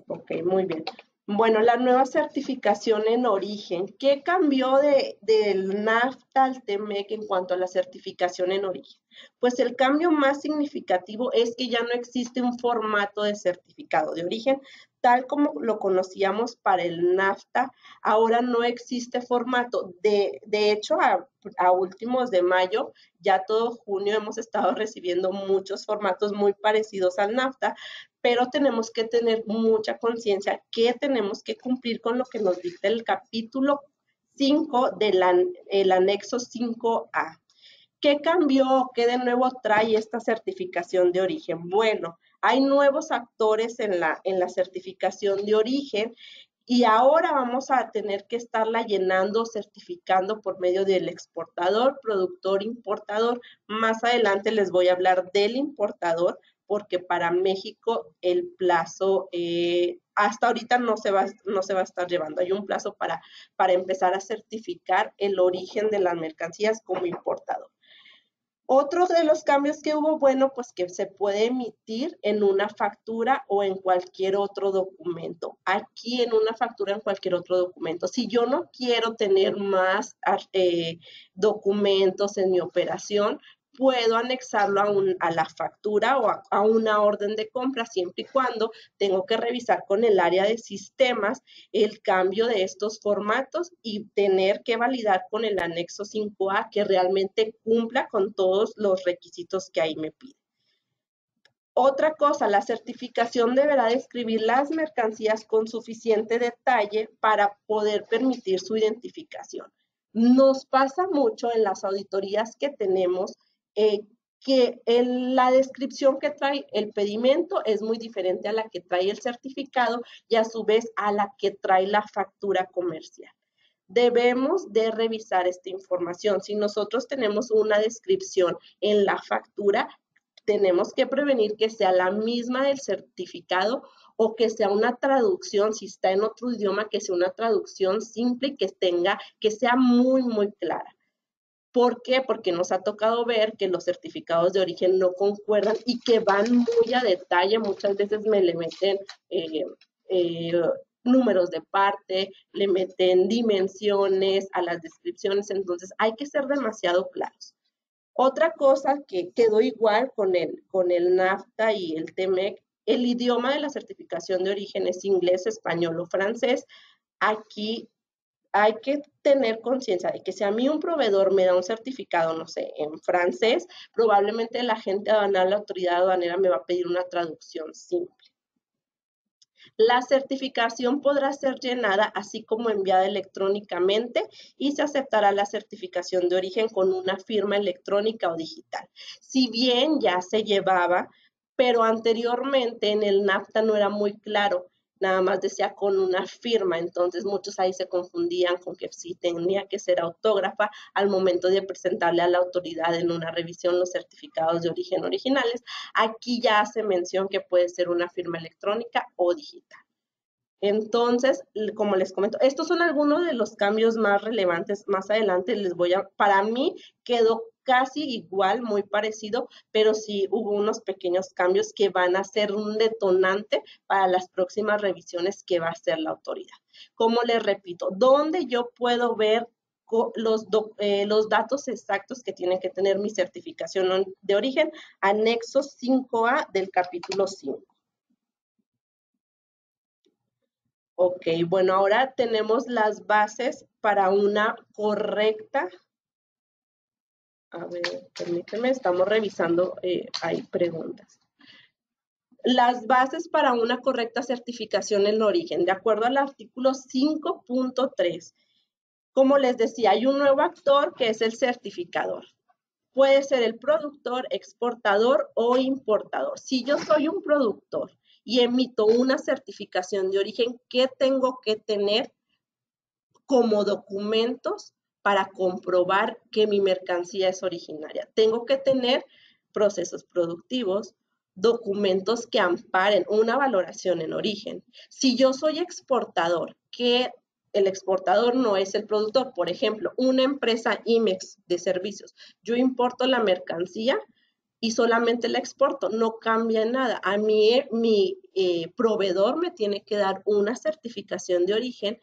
Ok, muy bien. Bueno, la nueva certificación en origen. ¿Qué cambió del NAFTA al TEMEC en cuanto a la certificación en origen? Pues el cambio más significativo es que ya no existe un formato de certificado de origen tal como lo conocíamos para el NAFTA, ahora no existe formato. De hecho, a últimos de mayo, ya todo junio hemos estado recibiendo muchos formatos muy parecidos al NAFTA, pero tenemos que tener mucha conciencia que tenemos que cumplir con lo que nos dicta el capítulo 5 del anexo 5A. ¿Qué cambió? ¿Qué de nuevo trae esta certificación de origen? Bueno, hay nuevos actores en la certificación de origen y ahora vamos a tener que estarla llenando, certificando por medio del exportador, productor, importador. Más adelante les voy a hablar del importador, porque para México el plazo hasta ahorita no se va a estar llevando. Hay un plazo para empezar a certificar el origen de las mercancías como importador. Otro de los cambios que hubo, bueno, pues que se puede emitir en una factura o en cualquier otro documento. Aquí en una factura, en cualquier otro documento. Si yo no quiero tener más documentos en mi operación, puedo anexarlo a la factura o a una orden de compra, siempre y cuando tengo que revisar con el área de sistemas el cambio de estos formatos y tener que validar con el anexo 5A que realmente cumpla con todos los requisitos que ahí me pide. Otra cosa, la certificación deberá describir las mercancías con suficiente detalle para poder permitir su identificación. Nos pasa mucho en las auditorías que tenemos que la descripción que trae el pedimento es muy diferente a la que trae el certificado y a su vez a la que trae la factura comercial. Debemos de revisar esta información. Si nosotros tenemos una descripción en la factura, tenemos que prevenir que sea la misma del certificado o que sea una traducción, si está en otro idioma, que sea una traducción simple y que sea muy, muy clara. ¿Por qué? Porque nos ha tocado ver que los certificados de origen no concuerdan y que van muy a detalle. Muchas veces le meten números de parte, le meten dimensiones a las descripciones, entonces hay que ser demasiado claros. Otra cosa que quedó igual con el NAFTA y el TEMEC, el idioma de la certificación de origen es inglés, español o francés. Aquí hay que tener conciencia de que si a mí un proveedor me da un certificado, no sé, en francés, probablemente la gente aduanal, la autoridad aduanera me va a pedir una traducción simple. La certificación podrá ser llenada así como enviada electrónicamente y se aceptará la certificación de origen con una firma electrónica o digital. Si bien ya se llevaba, pero anteriormente en el NAFTA no era muy claro, nada más decía con una firma, entonces muchos ahí se confundían con que sí tenía que ser autógrafa al momento de presentarle a la autoridad en una revisión los certificados de origen originales. Aquí ya hace mención que puede ser una firma electrónica o digital. Entonces, como les comento, estos son algunos de los cambios más relevantes. Más adelante para mí quedó casi igual, muy parecido, pero sí hubo unos pequeños cambios que van a ser un detonante para las próximas revisiones que va a hacer la autoridad. Como les repito, ¿dónde yo puedo ver los datos exactos que tiene que tener mi certificación de origen? Anexo 5A del capítulo 5. Ok, bueno, ahora tenemos las bases para una correcta. A ver, permíteme, estamos revisando, hay preguntas. Las bases para una correcta certificación en origen, de acuerdo al artículo 5.3. Como les decía, hay un nuevo actor que es el certificador. Puede ser el productor, exportador o importador. Si yo soy un productor y emito una certificación de origen, ¿qué tengo que tener como documentos para comprobar que mi mercancía es originaria? Tengo que tener procesos productivos, documentos que amparen una valoración en origen. Si yo soy exportador, que el exportador no es el productor, por ejemplo, una empresa IMEX de servicios, yo importo la mercancía y solamente la exporto, no cambia nada. A mí mi proveedor me tiene que dar una certificación de origen.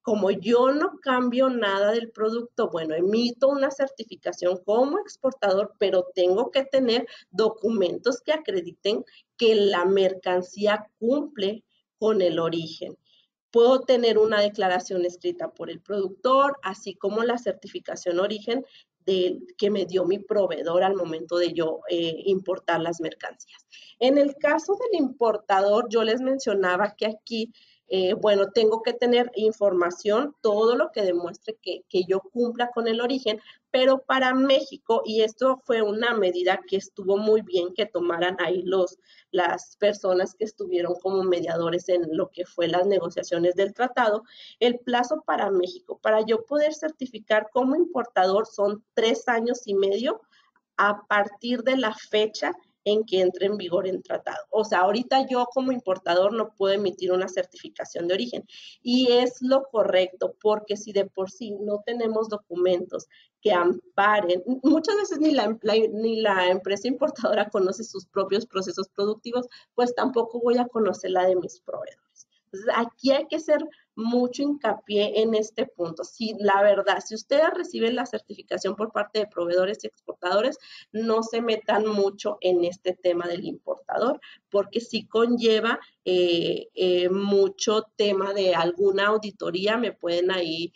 Como yo no cambio nada del producto, bueno, emito una certificación como exportador, pero tengo que tener documentos que acrediten que la mercancía cumple con el origen. Puedo tener una declaración escrita por el productor, así como la certificación origen que me dio mi proveedor al momento de yo importar las mercancías. En el caso del importador, yo les mencionaba que aquí, bueno, tengo que tener información, todo lo que demuestre que yo cumpla con el origen, pero para México, y esto fue una medida que estuvo muy bien que tomaran ahí las personas que estuvieron como mediadores en lo que fue las negociaciones del tratado, el plazo para México, para yo poder certificar como importador son 3 años y medio a partir de la fecha en que entre en vigor el tratado. O sea, ahorita yo como importador no puedo emitir una certificación de origen y es lo correcto porque si de por sí no tenemos documentos que amparen, muchas veces ni la empresa importadora conoce sus propios procesos productivos, pues tampoco voy a conocer la de mis proveedores. Entonces, aquí hay que hacer mucho hincapié en este punto. Si la verdad, si ustedes reciben la certificación por parte de proveedores y exportadores, no se metan mucho en este tema del importador, porque sí conlleva mucho tema de alguna auditoría, me pueden ahí,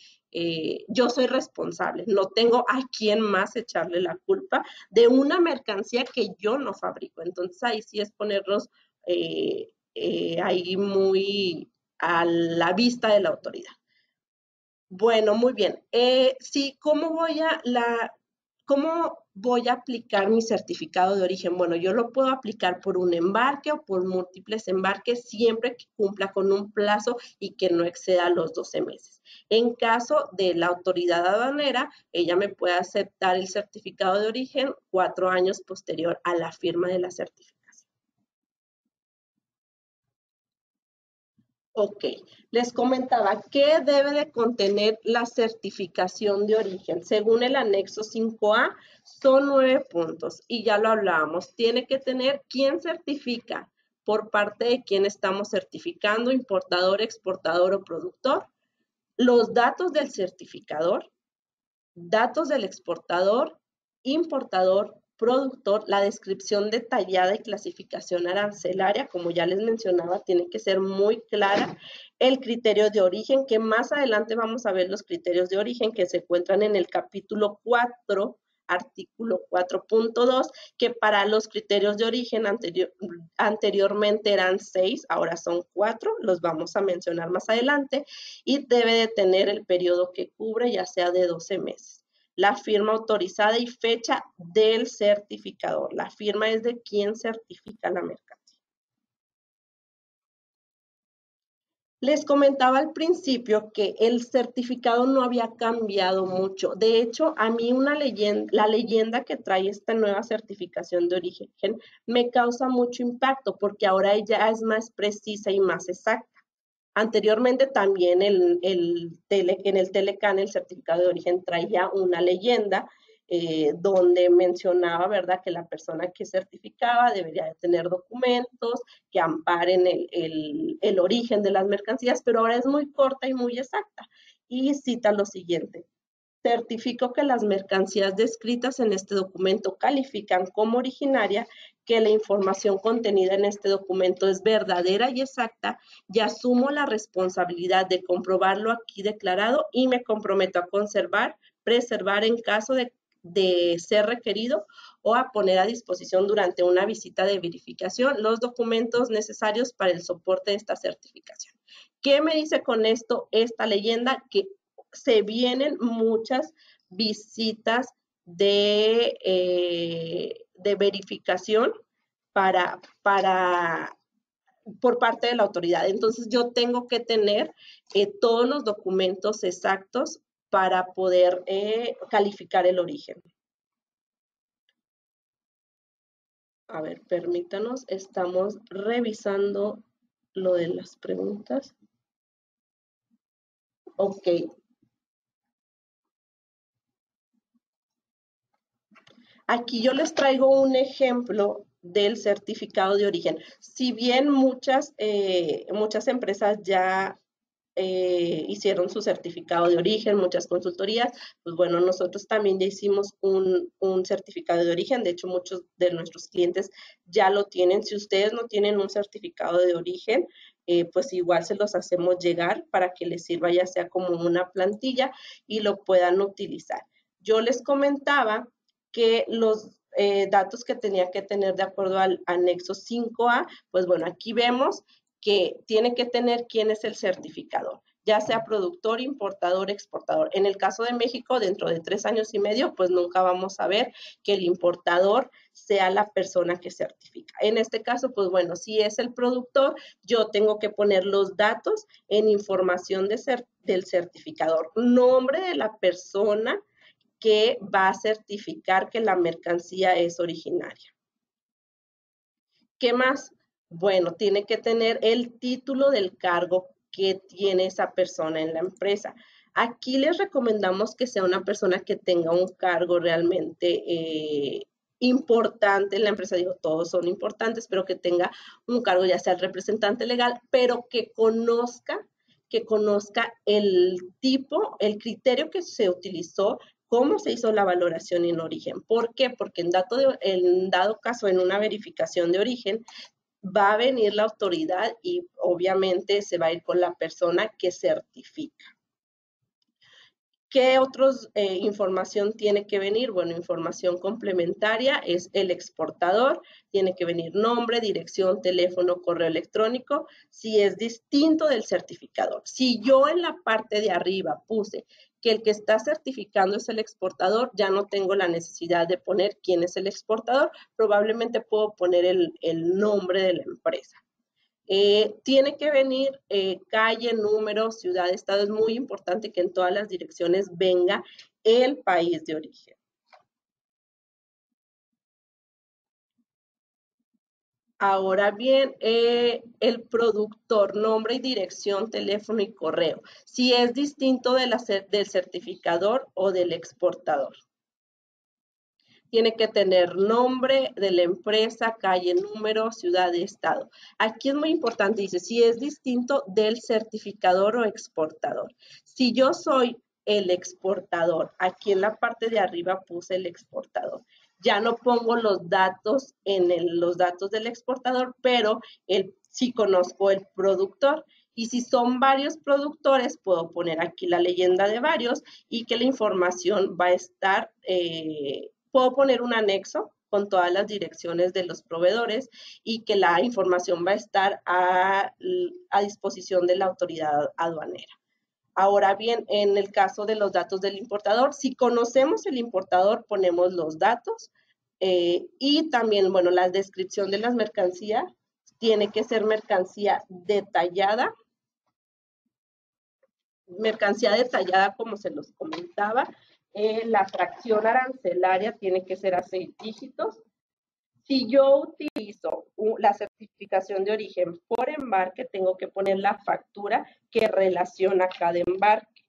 yo soy responsable, no tengo a quién más echarle la culpa de una mercancía que yo no fabrico. Entonces ahí sí es ponerlos ahí muy a la vista de la autoridad. Bueno, muy bien. Sí, ¿cómo voy a aplicar mi certificado de origen? Bueno, yo lo puedo aplicar por un embarque o por múltiples embarques siempre que cumpla con un plazo y que no exceda los 12 meses. En caso de la autoridad aduanera, ella me puede aceptar el certificado de origen 4 años posterior a la firma de la certificación. Ok, les comentaba qué debe de contener la certificación de origen. Según el anexo 5A, son 9 puntos y ya lo hablábamos. Tiene que tener quién certifica, por parte de quién estamos certificando, importador, exportador o productor, los datos del certificador, datos del exportador, importador, productor, la descripción detallada y clasificación arancelaria, como ya les mencionaba, tiene que ser muy clara. El criterio de origen, que más adelante vamos a ver los criterios de origen que se encuentran en el capítulo 4, artículo 4.2, que para los criterios de origen anteriormente eran 6, ahora son 4, los vamos a mencionar más adelante, y debe de tener el periodo que cubre, ya sea de 12 meses. La firma autorizada y fecha del certificador. La firma es de quien certifica la mercancía. Les comentaba al principio que el certificado no había cambiado mucho. De hecho, a mí la leyenda que trae esta nueva certificación de origen me causa mucho impacto porque ahora ella es más precisa y más exacta. Anteriormente también en el Telecan el certificado de origen traía una leyenda donde mencionaba, ¿verdad?, que la persona que certificaba debería de tener documentos que amparen el origen de las mercancías, pero ahora es muy corta y muy exacta. Y cita lo siguiente: certifico que las mercancías descritas en este documento califican como originaria, que la información contenida en este documento es verdadera y exacta, y asumo la responsabilidad de comprobar lo aquí declarado y me comprometo a conservar, preservar en caso de ser requerido o a poner a disposición durante una visita de verificación los documentos necesarios para el soporte de esta certificación. ¿Qué me dice con esto esta leyenda? Que se vienen muchas visitas de verificación por parte de la autoridad. Entonces, yo tengo que tener todos los documentos exactos para poder calificar el origen. A ver, permítanos, estamos revisando lo de las preguntas. Ok. Aquí yo les traigo un ejemplo del certificado de origen. Si bien muchas empresas ya hicieron su certificado de origen, muchas consultorías, pues bueno, nosotros también ya hicimos un certificado de origen. De hecho, muchos de nuestros clientes ya lo tienen. Si ustedes no tienen un certificado de origen, pues igual se los hacemos llegar para que les sirva ya sea como una plantilla y lo puedan utilizar. Yo les comentaba que los datos que tenía que tener de acuerdo al anexo 5A, pues bueno, aquí vemos que tiene que tener quién es el certificador, ya sea productor, importador, exportador. En el caso de México, dentro de 3 años y medio, pues nunca vamos a ver que el importador sea la persona que certifica. En este caso, pues bueno, si es el productor, yo tengo que poner los datos en información del certificador, nombre de la persona que va a certificar que la mercancía es originaria. ¿Qué más? Bueno, tiene que tener el título del cargo que tiene esa persona en la empresa. Aquí les recomendamos que sea una persona que tenga un cargo realmente importante en la empresa. Digo, todos son importantes, pero que tenga un cargo, ya sea el representante legal, pero que conozca el tipo, el criterio que se utilizó, cómo se hizo la valoración en origen. ¿Por qué? Porque en dado caso, en una verificación de origen, va a venir la autoridad y obviamente se va a ir con la persona que certifica. ¿Qué otros información tiene que venir? Bueno, información complementaria es el exportador, tiene que venir nombre, dirección, teléfono, correo electrónico, si es distinto del certificador. Si yo en la parte de arriba puse que el que está certificando es el exportador, ya no tengo la necesidad de poner quién es el exportador, probablemente puedo poner el nombre de la empresa. Tiene que venir calle, número, ciudad, estado. Es muy importante que en todas las direcciones venga el país de origen. Ahora bien, el productor, nombre y dirección, teléfono y correo. Si es distinto del certificador o del exportador. Tiene que tener nombre de la empresa, calle, número, ciudad y estado. Aquí es muy importante, dice, si es distinto del certificador o exportador. Si yo soy el exportador, aquí en la parte de arriba puse el exportador. Ya no pongo los datos los datos del exportador, pero sí conozco el productor. Y si son varios productores, puedo poner aquí la leyenda de varios y que la información va a estar puedo poner un anexo con todas las direcciones de los proveedores y que la información va a estar a disposición de la autoridad aduanera. Ahora bien, en el caso de los datos del importador, si conocemos el importador, ponemos los datos y también, bueno, la descripción de las mercancías tiene que ser mercancía detallada como se los comentaba. La fracción arancelaria tiene que ser a 6 dígitos. Si yo utilizo la certificación de origen por embarque, tengo que poner la factura que relaciona cada embarque.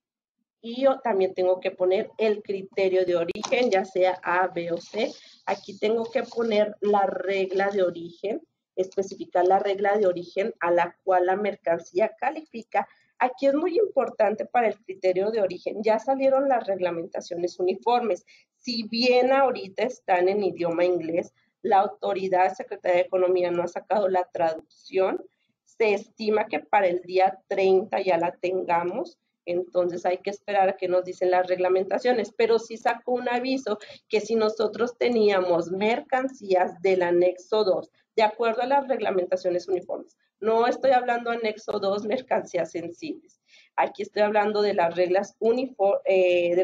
Y yo también tengo que poner el criterio de origen, ya sea A, B o C. Aquí tengo que poner la regla de origen, especificar la regla de origen a la cual la mercancía califica. Aquí es muy importante para el criterio de origen. Ya salieron las reglamentaciones uniformes. Si bien ahorita están en idioma inglés, la autoridad Secretaría de Economía no ha sacado la traducción. Se estima que para el día 30 ya la tengamos. Entonces hay que esperar a que nos dicen las reglamentaciones, pero sí sacó un aviso que si nosotros teníamos mercancías del anexo 2, de acuerdo a las reglamentaciones uniformes, no estoy hablando anexo 2, mercancías sensibles, aquí estoy hablando de las reglas de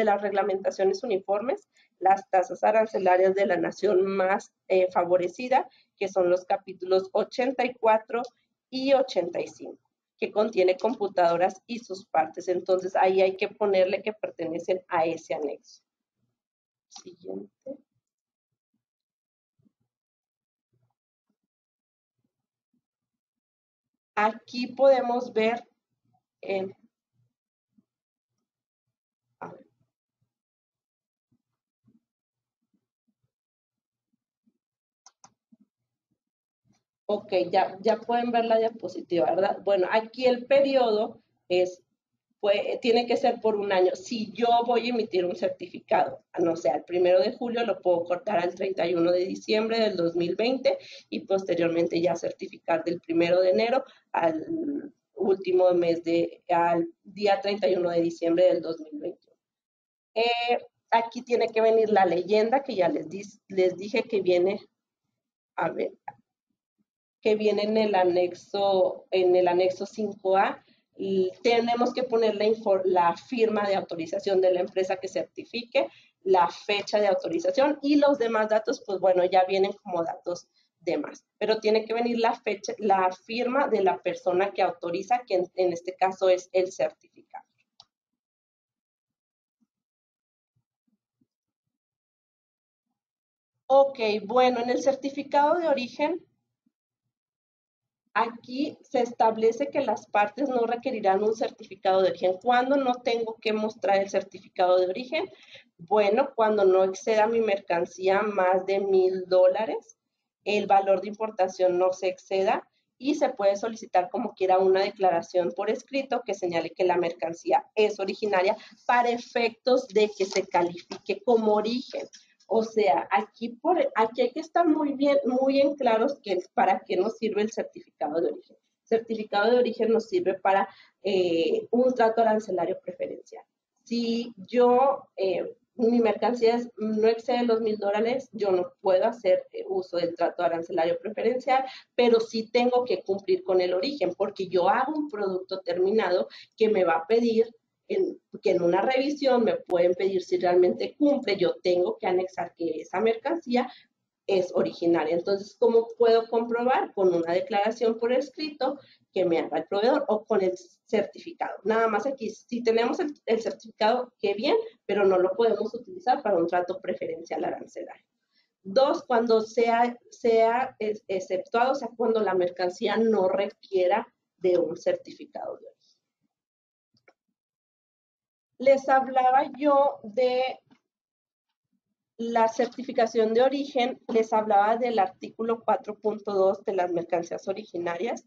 las reglamentaciones uniformes, las tasas arancelarias de la nación más favorecida, que son los capítulos 84 y 85. Que contiene computadoras y sus partes. Entonces, ahí hay que ponerle que pertenecen a ese anexo. Siguiente. Aquí podemos ver ok, ya pueden ver la diapositiva, ¿verdad? Bueno, aquí el periodo es pues tiene que ser por un año. Si yo voy a emitir un certificado, no sé, al 1 de julio lo puedo cortar al 31 de diciembre del 2020 y posteriormente ya certificar del 1 de enero al último mes al día 31 de diciembre del 2021. Aquí tiene que venir la leyenda que ya les dije que viene, a ver, que viene en el anexo 5A. Y tenemos que poner la firma de autorización de la empresa que certifique, la fecha de autorización y los demás datos, pues bueno, ya vienen como datos de más. Pero tiene que venir la fecha, la firma de la persona que autoriza, que en este caso es el certificado. Ok, bueno, en el certificado de origen, aquí se establece que las partes no requerirán un certificado de origen. ¿Cuándo no tengo que mostrar el certificado de origen? Bueno, cuando no exceda mi mercancía más de $1,000, el valor de importación no se exceda y se puede solicitar como quiera una declaración por escrito que señale que la mercancía es originaria para efectos de que se califique como origen. O sea, aquí hay que estar muy en claros que para qué nos sirve el certificado de origen. El certificado de origen nos sirve para un trato arancelario preferencial. Si mi mercancía no excede los $1,000, yo no puedo hacer uso del trato arancelario preferencial, pero sí tengo que cumplir con el origen, porque yo hago un producto terminado que me va a pedir que en una revisión me pueden pedir si realmente cumple, yo tengo que anexar que esa mercancía es originaria. Entonces, ¿cómo puedo comprobar? Con una declaración por escrito que me haga el proveedor o con el certificado. Nada más aquí, si tenemos el certificado, qué bien, pero no lo podemos utilizar para un trato preferencial arancelario. 2, cuando sea exceptuado, o sea, cuando la mercancía no requiera de un certificado de origen. Les hablaba yo de la certificación de origen, les hablaba del artículo 4.2 de las mercancías originarias,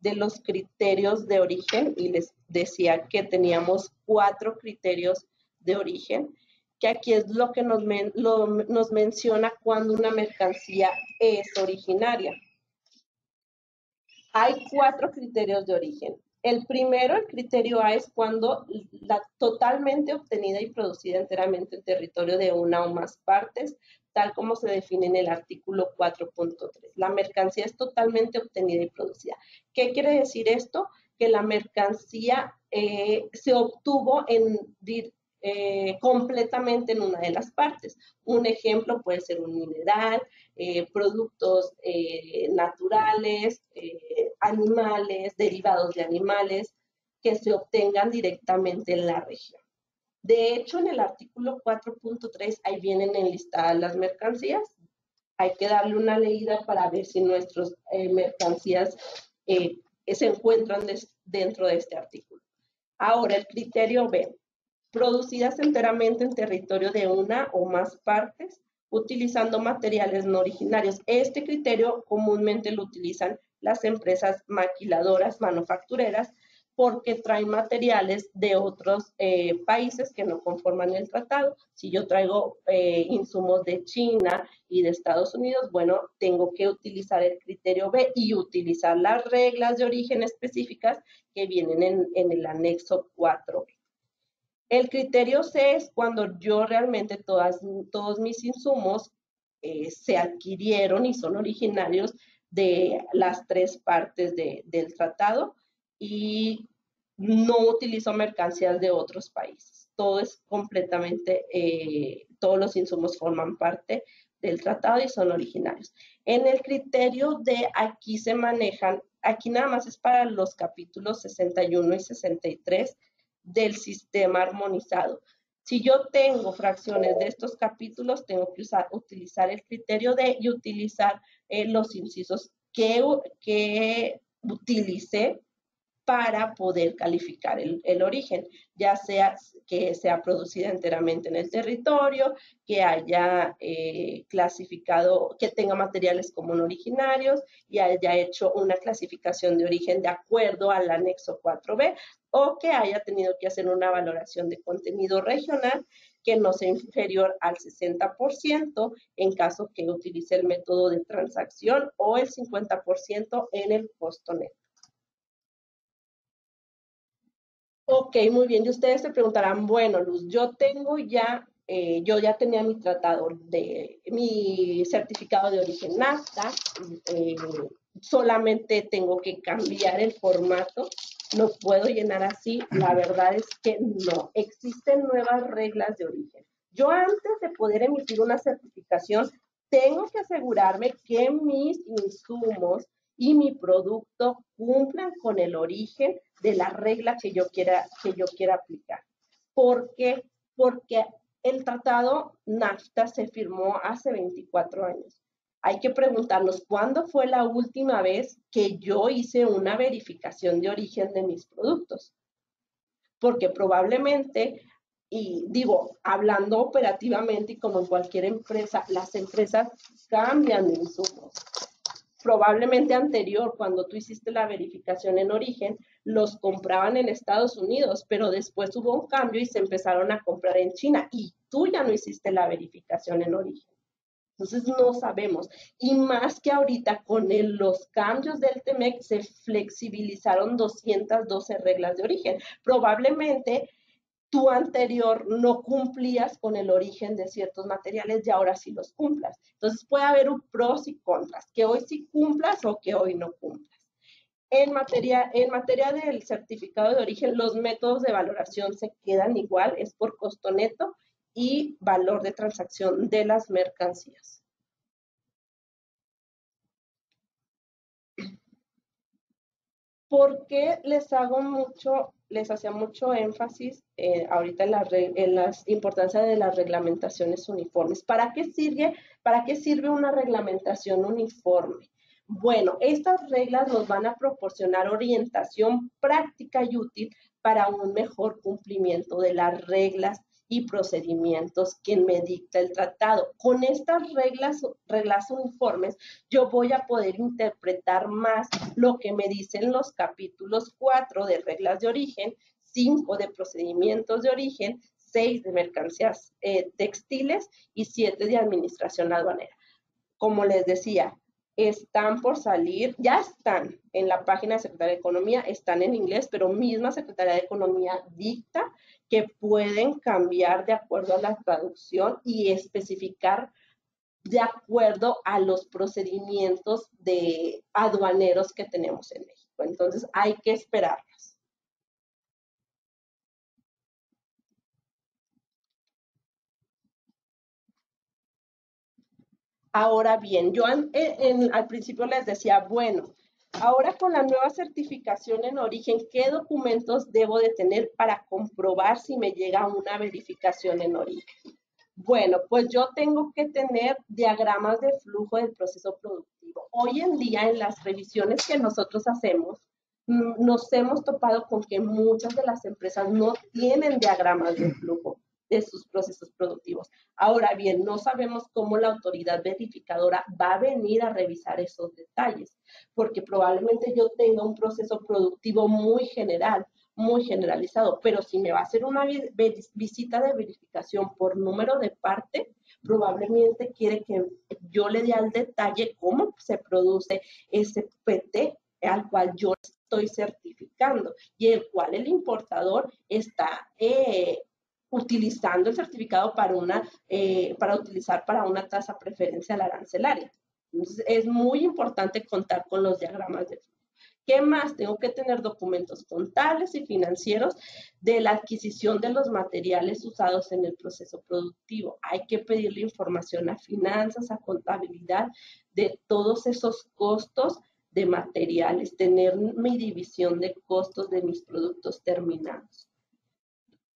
de los criterios de origen, y les decía que teníamos 4 criterios de origen, que aquí es lo que nos menciona cuando una mercancía es originaria. Hay 4 criterios de origen. El primero, el criterio A, es cuando totalmente obtenida y producida enteramente en territorio de una o más partes, tal como se define en el artículo 4.3. La mercancía es totalmente obtenida y producida. ¿Qué quiere decir esto? Que la mercancía se obtuvo completamente en una de las partes. Un ejemplo puede ser un mineral, productos naturales, animales, derivados de animales, que se obtengan directamente en la región. De hecho, en el artículo 4.3, ahí vienen enlistadas las mercancías. Hay que darle una leída para ver si nuestras mercancías se encuentran dentro de este artículo. Ahora, el criterio B, producidas enteramente en territorio de una o más partes, utilizando materiales no originarios. Este criterio comúnmente lo utilizan las empresas maquiladoras, manufactureras, porque traen materiales de otros países que no conforman el tratado. Si yo traigo insumos de China y de Estados Unidos, bueno, tengo que utilizar el criterio B y utilizar las reglas de origen específicas que vienen en el anexo 4B. El criterio C es cuando yo realmente todos mis insumos se adquirieron y son originarios de las 3 partes del tratado y no utilizo mercancías de otros países. Todo es completamente, todos los insumos forman parte del tratado y son originarios. En el criterio D, aquí se manejan, aquí nada más es para los capítulos 61 y 63 del sistema armonizado. Si yo tengo fracciones de estos capítulos, tengo que utilizar el criterio D y utilizar los incisos que utilicé para poder calificar el origen, ya sea que sea producida enteramente en el territorio, que haya clasificado, que tenga materiales común originarios y haya hecho una clasificación de origen de acuerdo al anexo 4B, o que haya tenido que hacer una valoración de contenido regional que no sea inferior al 60% en caso que utilice el método de transacción o el 50% en el costo neto. Ok, muy bien. Y ustedes se preguntarán, bueno, Luz, yo ya tenía mi tratado mi certificado de origen NAFTA, solamente tengo que cambiar el formato, no puedo llenar así. La verdad es que no, existen nuevas reglas de origen. Yo antes de poder emitir una certificación, tengo que asegurarme que mis insumos y mi producto cumplan con el origen de la regla que yo quiera aplicar. ¿Por qué? Porque el tratado NAFTA se firmó hace 24 años. Hay que preguntarnos, ¿cuándo fue la última vez que yo hice una verificación de origen de mis productos? Porque probablemente, y digo, hablando operativamente y como en cualquier empresa, las empresas cambian de insumos. Probablemente anterior, cuando tú hiciste la verificación en origen, los compraban en Estados Unidos, pero después hubo un cambio y se empezaron a comprar en China y tú ya no hiciste la verificación en origen. Entonces no sabemos. Y más que ahorita con los cambios del TEMEC se flexibilizaron 212 reglas de origen. Probablemente tú anterior no cumplías con el origen de ciertos materiales y ahora sí los cumplas. Entonces puede haber un pros y contras, que hoy sí cumplas o que hoy no cumplas. En materia del certificado de origen, los métodos de valoración se quedan igual, es por costo neto y valor de transacción de las mercancías. ¿Por qué les hacía mucho énfasis ahorita en la importancia de las reglamentaciones uniformes? ¿Para qué sirve una reglamentación uniforme? Bueno, estas reglas nos van a proporcionar orientación práctica y útil para un mejor cumplimiento de las reglas y procedimientos que me dicta el tratado. Con estas reglas uniformes, yo voy a poder interpretar más lo que me dicen los capítulos 4 de reglas de origen, 5 de procedimientos de origen, 6 de mercancías textiles y 7 de administración aduanera. Como les decía, están por salir, ya están en la página de Secretaría de Economía, están en inglés, pero misma Secretaría de Economía dicta que pueden cambiar de acuerdo a la traducción y especificar de acuerdo a los procedimientos de aduaneros que tenemos en México. Entonces, hay que esperarlas. Ahora bien, yo al principio les decía, bueno, ahora con la nueva certificación en origen, ¿qué documentos debo de tener para comprobar si me llega una verificación en origen? Bueno, pues yo tengo que tener diagramas de flujo del proceso productivo. Hoy en día, en las revisiones que nosotros hacemos, nos hemos topado con que muchas de las empresas no tienen diagramas de flujo de sus procesos productivos. Ahora bien, no sabemos cómo la autoridad verificadora va a venir a revisar esos detalles, porque probablemente yo tenga un proceso productivo muy general, muy generalizado, pero si me va a hacer una visita de verificación por número de parte, probablemente quiere que yo le dé al detalle cómo se produce ese PT al cual yo estoy certificando y el cual el importador está utilizando el certificado para utilizar para una tasa preferencial arancelaria. Entonces, es muy importante contar con los diagramas de flujo. ¿Qué más? Tengo que tener documentos contables y financieros de la adquisición de los materiales usados en el proceso productivo. Hay que pedirle información a finanzas, a contabilidad, de todos esos costos de materiales, tener mi división de costos de mis productos terminados.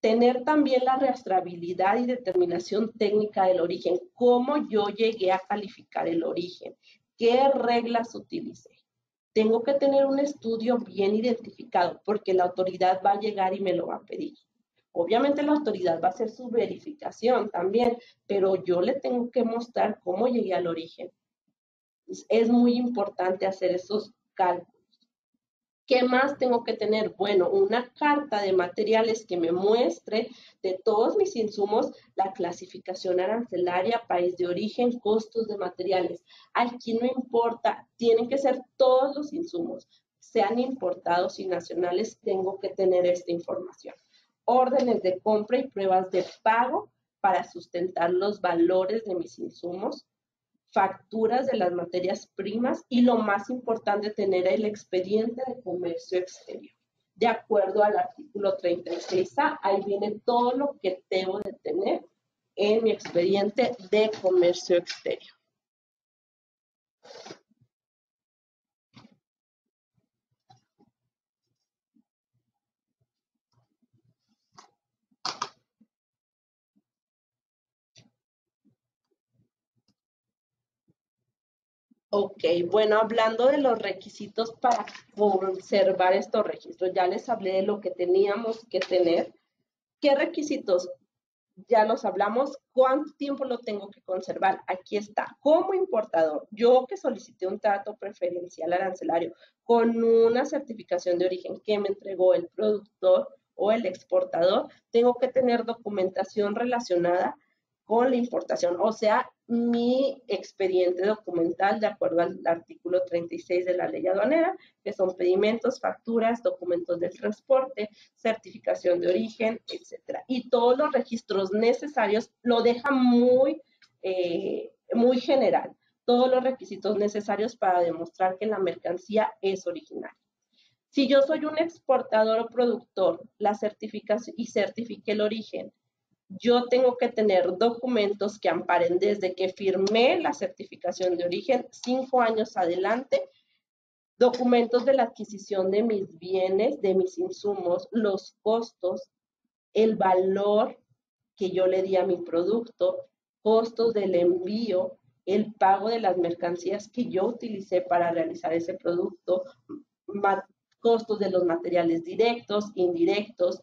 Tener también la rastreabilidad y determinación técnica del origen, cómo yo llegué a calificar el origen, qué reglas utilicé. tengo que tener un estudio bien identificado porque la autoridad va a llegar y me lo va a pedir. Obviamente la autoridad va a hacer su verificación también, pero yo le tengo que mostrar cómo llegué al origen. Es muy importante hacer esos cálculos. ¿Qué más tengo que tener? Bueno, una carta de materiales que me muestre de todos mis insumos, la clasificación arancelaria, país de origen, costos de materiales. Aquí no importa, tienen que ser todos los insumos, sean importados y nacionales, tengo que tener esta información. Órdenes de compra y pruebas de pago para sustentar los valores de mis insumos, facturas de las materias primas y lo más importante, tener el expediente de comercio exterior. De acuerdo al artículo 36A, ahí viene todo lo que debo de tener en mi expediente de comercio exterior. Ok, bueno, hablando de los requisitos para conservar estos registros, ya les hablé de lo que teníamos que tener. ¿Qué requisitos? Ya los hablamos. ¿Cuánto tiempo lo tengo que conservar? Aquí está. Como importador, yo que solicité un trato preferencial arancelario con una certificación de origen que me entregó el productor o el exportador, tengo que tener documentación relacionada con la importación, o sea, mi expediente documental de acuerdo al artículo 36 de la ley aduanera, que son pedimentos, facturas, documentos del transporte, certificación de origen, etcétera. Y todos los registros necesarios lo deja muy general. Todos los requisitos necesarios para demostrar que la mercancía es original. Si yo soy un exportador o productor, la certificación y certifique el origen, yo tengo que tener documentos que amparen desde que firmé la certificación de origen 5 años adelante, documentos de la adquisición de mis bienes, de mis insumos, los costos, el valor que yo le di a mi producto, costos del envío, el pago de las mercancías que yo utilicé para realizar ese producto, costos de los materiales directos, indirectos,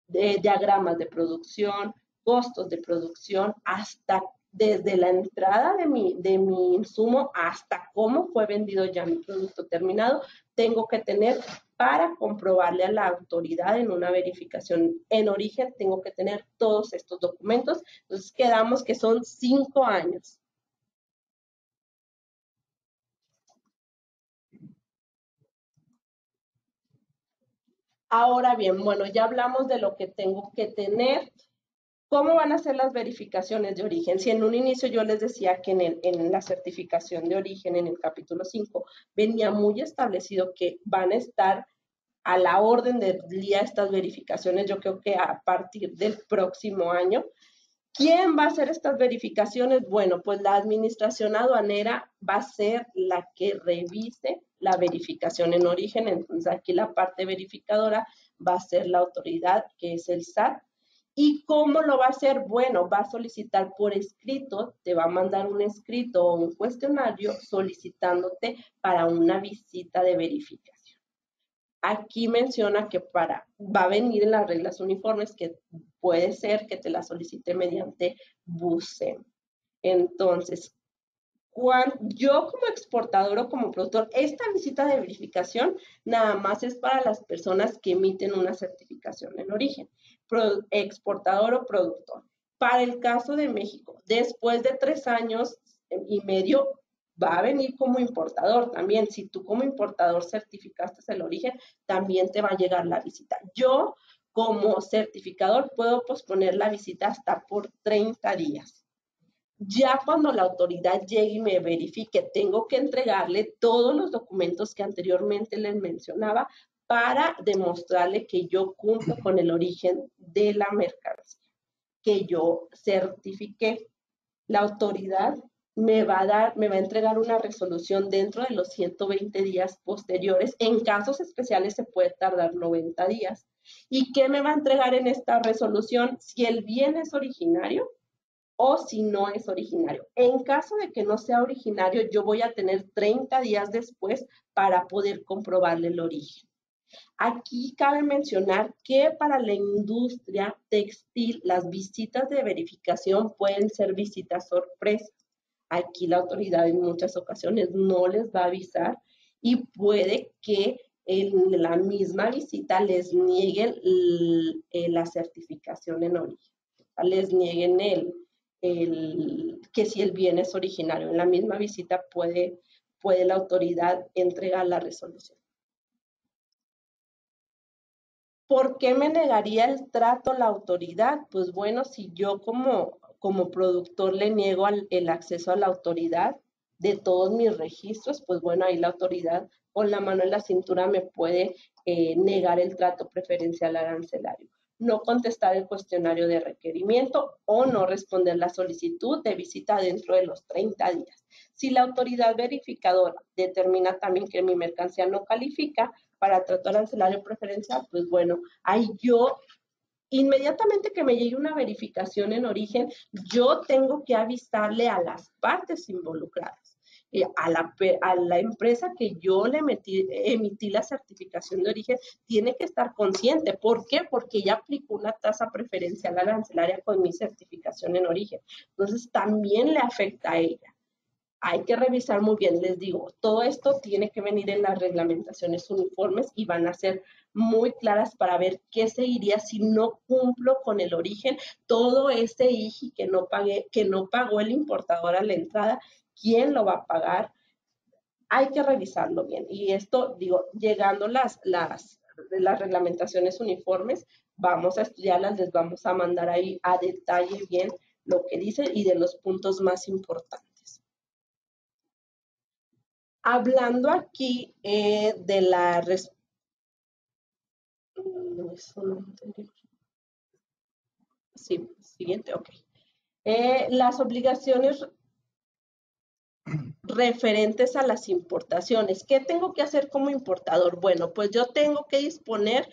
diagramas de producción, costos de producción, hasta desde la entrada de mi insumo hasta cómo fue vendido ya mi producto terminado, tengo que tener para comprobarle a la autoridad en una verificación en origen, tengo que tener todos estos documentos. Entonces quedamos que son 5 años. Ahora bien, bueno, ya hablamos de lo que tengo que tener. ¿Cómo van a ser las verificaciones de origen? Si en un inicio yo les decía que en la certificación de origen, en el capítulo 5, venía muy establecido que van a estar a la orden del día estas verificaciones, yo creo que a partir del próximo año. ¿Quién va a hacer estas verificaciones? Bueno, pues la administración aduanera va a ser la que revise la verificación en origen. Entonces aquí la parte verificadora va a ser la autoridad, que es el SAT. ¿Y cómo lo va a hacer? Bueno, va a solicitar por escrito, te va a mandar un escrito o un cuestionario solicitándote para una visita de verificación. Aquí menciona que va a venir en las reglas uniformes, que puede ser que te la solicite mediante BUSEM. Entonces, yo como exportador o como productor, esta visita de verificación nada más es para las personas que emiten una certificación en origen, exportador o productor. Para el caso de México, después de 3 años y medio, va a venir como importador también. Si tú como importador certificaste el origen, también te va a llegar la visita. Yo como certificador puedo posponer la visita hasta por 30 días. Ya cuando la autoridad llegue y me verifique, tengo que entregarle todos los documentos que anteriormente les mencionaba para demostrarle que yo cumplo con el origen de la mercancía, que yo certifiqué. La autoridad me va a entregar una resolución dentro de los 120 días posteriores. En casos especiales se puede tardar 90 días. ¿Y qué me va a entregar en esta resolución? Si el bien es originario, o si no es originario. En caso de que no sea originario, yo voy a tener 30 días después para poder comprobarle el origen. Aquí cabe mencionar que para la industria textil, las visitas de verificación pueden ser visitas sorpresa. Aquí la autoridad en muchas ocasiones no les va a avisar y puede que en la misma visita les nieguen la certificación en origen. Les nieguen que si el bien es originario. En la misma visita puede la autoridad entregar la resolución. ¿Por qué me negaría el trato la autoridad? Pues bueno, si yo como productor le niego el acceso a la autoridad de todos mis registros, pues bueno, ahí la autoridad con la mano en la cintura me puede negar el trato preferencial arancelario. No contestar el cuestionario de requerimiento o no responder la solicitud de visita dentro de los 30 días. Si la autoridad verificadora determina también que mi mercancía no califica para trato arancelario preferencial, pues bueno, ahí yo, inmediatamente que me llegue una verificación en origen, yo tengo que avisarle a las partes involucradas, a la empresa que yo le emití la certificación de origen, tiene que estar consciente. ¿Por qué? Porque ya aplicó una tasa preferencial arancelaria con mi certificación en origen. Entonces, también le afecta a ella. Hay que revisar muy bien, les digo, todo esto tiene que venir en las reglamentaciones uniformes y van a ser muy claras para ver qué se iría si no cumplo con el origen, todo ese IGI que no pagó el importador a la entrada, ¿quién lo va a pagar? Hay que revisarlo bien. Y esto, digo, llegando las reglamentaciones uniformes, vamos a estudiarlas, les vamos a mandar ahí a detalle bien lo que dice y de los puntos más importantes. Hablando aquí de la sí, siguiente, ok. Las obligaciones referentes a las importaciones. ¿Qué tengo que hacer como importador? Bueno, pues yo tengo que disponer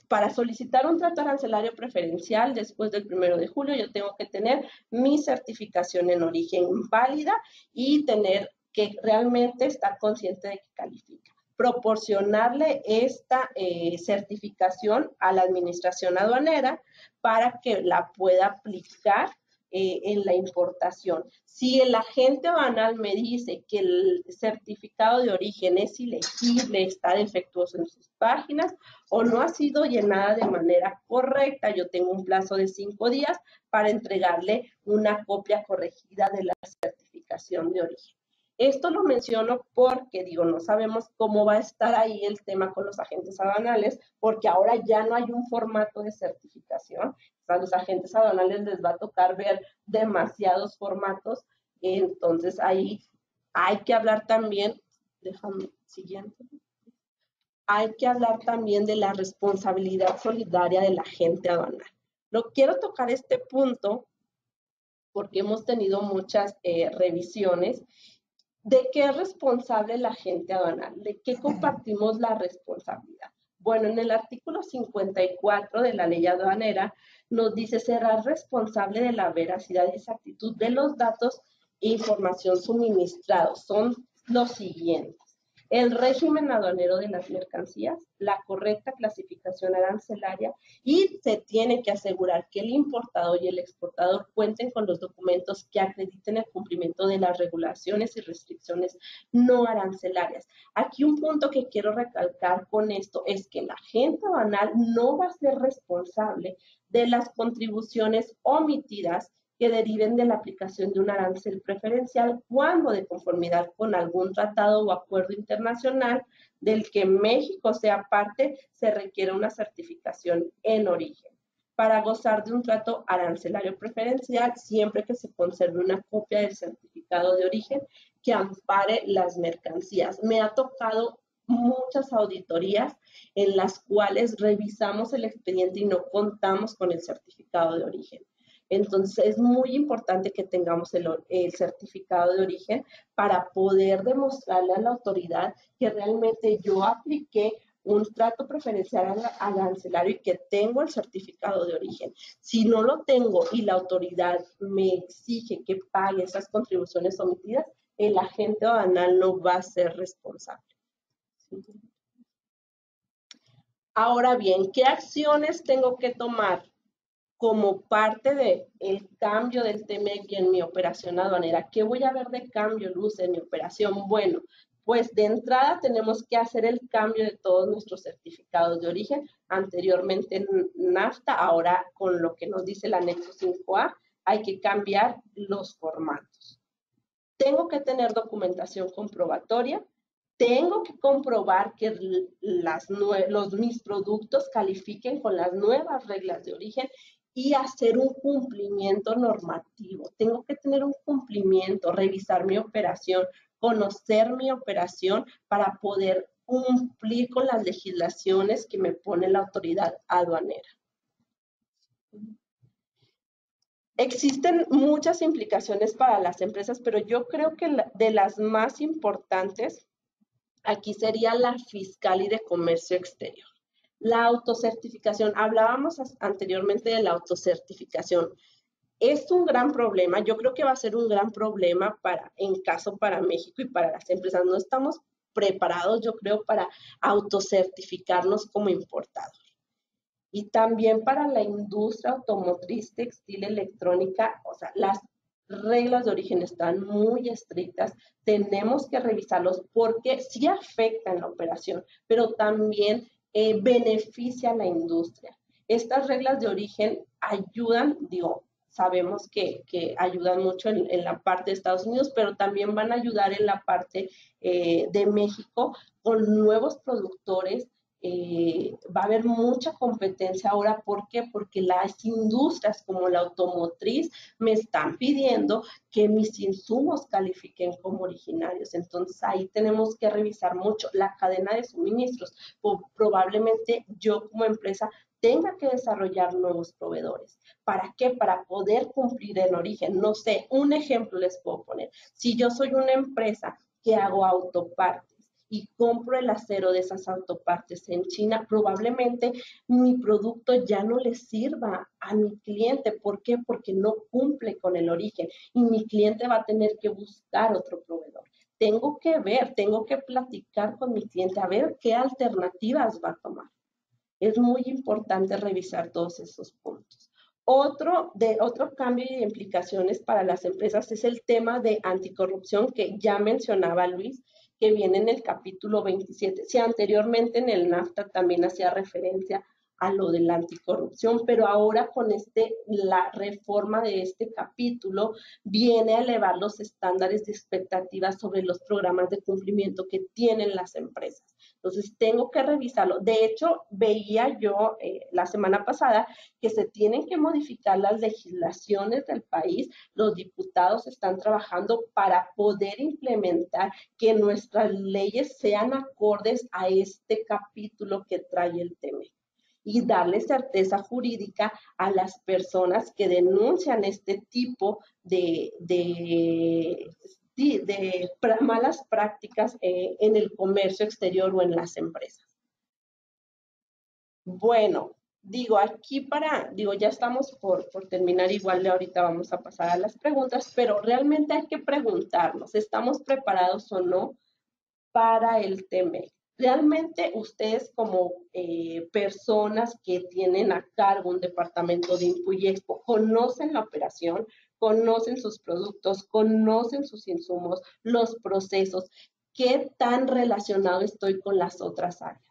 para solicitar un trato arancelario preferencial después del 1 de julio, yo tengo que tener mi certificación en origen válida y tener que realmente estar consciente de que califica. Proporcionarle esta certificación a la administración aduanera para que la pueda aplicar en la importación. Si el agente aduanal me dice que el certificado de origen es ilegible, está defectuoso en sus páginas o no ha sido llenada de manera correcta, yo tengo un plazo de 5 días para entregarle una copia corregida de la certificación de origen. Esto lo menciono porque, digo, no sabemos cómo va a estar ahí el tema con los agentes aduanales, porque ahora ya no hay un formato de certificación. A los agentes aduanales les va a tocar ver demasiados formatos. Entonces, ahí hay que hablar también, déjame, siguiente. Hay que hablar también de la responsabilidad solidaria del agente aduanal. Quiero tocar este punto porque hemos tenido muchas revisiones de qué es responsable el agente aduanal, de qué compartimos la responsabilidad. Bueno, en el artículo 54 de la ley aduanera nos dice será responsable de la veracidad y exactitud de los datos e información suministrados. Son los siguientes: el régimen aduanero de las mercancías, la correcta clasificación arancelaria y se tiene que asegurar que el importador y el exportador cuenten con los documentos que acrediten el cumplimiento de las regulaciones y restricciones no arancelarias. Aquí un punto que quiero recalcar con esto es que el agente aduanal no va a ser responsable de las contribuciones omitidas que deriven de la aplicación de un arancel preferencial cuando, de conformidad con algún tratado o acuerdo internacional del que México sea parte, se requiere una certificación en origen para gozar de un trato arancelario preferencial siempre que se conserve una copia del certificado de origen que ampare las mercancías. Me ha tocado muchas auditorías en las cuales revisamos el expediente y no contamos con el certificado de origen. Entonces, es muy importante que tengamos el certificado de origen para poder demostrarle a la autoridad que realmente yo apliqué un trato preferencial arancelario y que tengo el certificado de origen. Si no lo tengo y la autoridad me exige que pague esas contribuciones omitidas, el agente aduanal no va a ser responsable. Ahora bien, ¿qué acciones tengo que tomar como parte del cambio del TEMEC y en mi operación aduanera? ¿Qué voy a ver de cambio, Luz, en mi operación? Bueno, pues de entrada tenemos que hacer el cambio de todos nuestros certificados de origen, anteriormente en NAFTA, ahora con lo que nos dice el anexo 5A, hay que cambiar los formatos. Tengo que tener documentación comprobatoria, tengo que comprobar que mis productos califiquen con las nuevas reglas de origen y hacer un cumplimiento normativo. Tengo que tener un cumplimiento, revisar mi operación, conocer mi operación para poder cumplir con las legislaciones que me pone la autoridad aduanera. Existen muchas implicaciones para las empresas, pero yo creo que de las más importantes aquí sería la fiscal y de comercio exterior. La autocertificación, hablábamos anteriormente de la autocertificación. Es un gran problema, yo creo que va a ser un gran problema para México y para las empresas. No estamos preparados, yo creo, para autocertificarnos como importador. Y también para la industria automotriz, textil, electrónica, o sea, las reglas de origen están muy estrictas, tenemos que revisarlos porque sí afectan la operación, pero también beneficia a la industria. Estas reglas de origen ayudan, sabemos que ayudan mucho en la parte de Estados Unidos, pero también van a ayudar en la parte de México con nuevos productores. Va a haber mucha competencia ahora. ¿Por qué? Porque las industrias como la automotriz me están pidiendo que mis insumos califiquen como originarios. Entonces, ahí tenemos que revisar mucho la cadena de suministros. Probablemente yo como empresa tenga que desarrollar nuevos proveedores. ¿Para qué? Para poder cumplir en origen. No sé, un ejemplo les puedo poner. Si yo soy una empresa que hago autopartes, y compro el acero de esas autopartes en China, probablemente mi producto ya no le sirva a mi cliente. ¿Por qué? Porque no cumple con el origen y mi cliente va a tener que buscar otro proveedor. Tengo que ver, tengo que platicar con mi cliente a ver qué alternativas va a tomar. Es muy importante revisar todos esos puntos. Otro cambio y implicaciones para las empresas es el tema de anticorrupción que ya mencionaba Luis, que viene en el capítulo 27. Si anteriormente en el NAFTA también hacía referencia a lo de la anticorrupción, pero ahora con la reforma de este capítulo viene a elevar los estándares de expectativas sobre los programas de cumplimiento que tienen las empresas. Entonces, tengo que revisarlo. De hecho, veía yo la semana pasada que se tienen que modificar las legislaciones del país. Los diputados están trabajando para poder implementar que nuestras leyes sean acordes a este capítulo que trae el TEMEC y darle certeza jurídica a las personas que denuncian este tipo de malas prácticas en el comercio exterior o en las empresas. Bueno, ya estamos por terminar, igual ahorita vamos a pasar a las preguntas, pero realmente hay que preguntarnos, ¿estamos preparados o no para el TEMEC? Realmente ustedes como personas que tienen a cargo un departamento de Impu y Expo, conocen la operación, conocen sus productos, conocen sus insumos, los procesos, qué tan relacionado estoy con las otras áreas.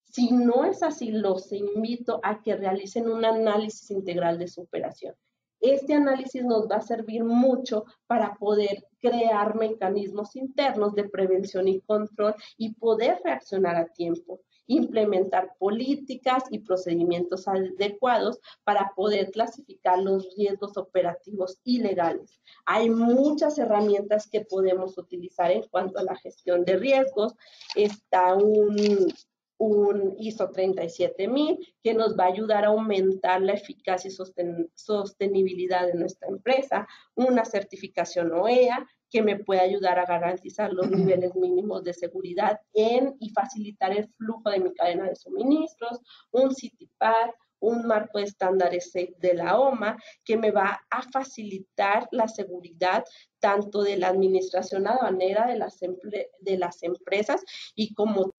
Si no es así, los invito a que realicen un análisis integral de su operación. Este análisis nos va a servir mucho para poder crear mecanismos internos de prevención y control y poder reaccionar a tiempo, implementar políticas y procedimientos adecuados para poder clasificar los riesgos operativos y legales. Hay muchas herramientas que podemos utilizar en cuanto a la gestión de riesgos. Está un ISO 37000 que nos va a ayudar a aumentar la eficacia y sostenibilidad de nuestra empresa, una certificación OEA que me puede ayudar a garantizar los niveles mínimos de seguridad y facilitar el flujo de mi cadena de suministros, un CITIPAD, un marco de estándares de la OMA, que me va a facilitar la seguridad tanto de la administración aduanera de las empresas y como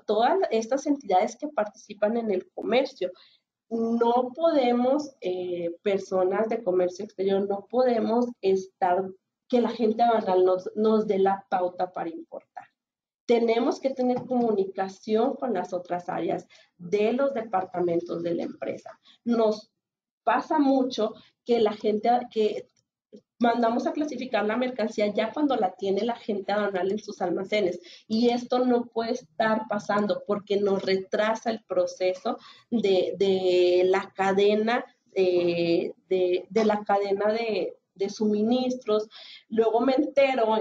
todas estas entidades que participan en el comercio. No podemos, personas de comercio exterior, no podemos estar, que la gente aduanal nos dé la pauta para importar. Tenemos que tener comunicación con las otras áreas de los departamentos de la empresa. Nos pasa mucho que la gente, que mandamos a clasificar la mercancía ya cuando la tiene la gente aduanal en sus almacenes. Y esto no puede estar pasando porque nos retrasa el proceso de la cadena, de suministros. Luego me entero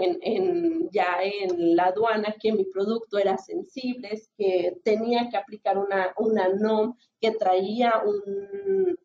ya en la aduana que mi producto era sensible, que tenía que aplicar una NOM que traía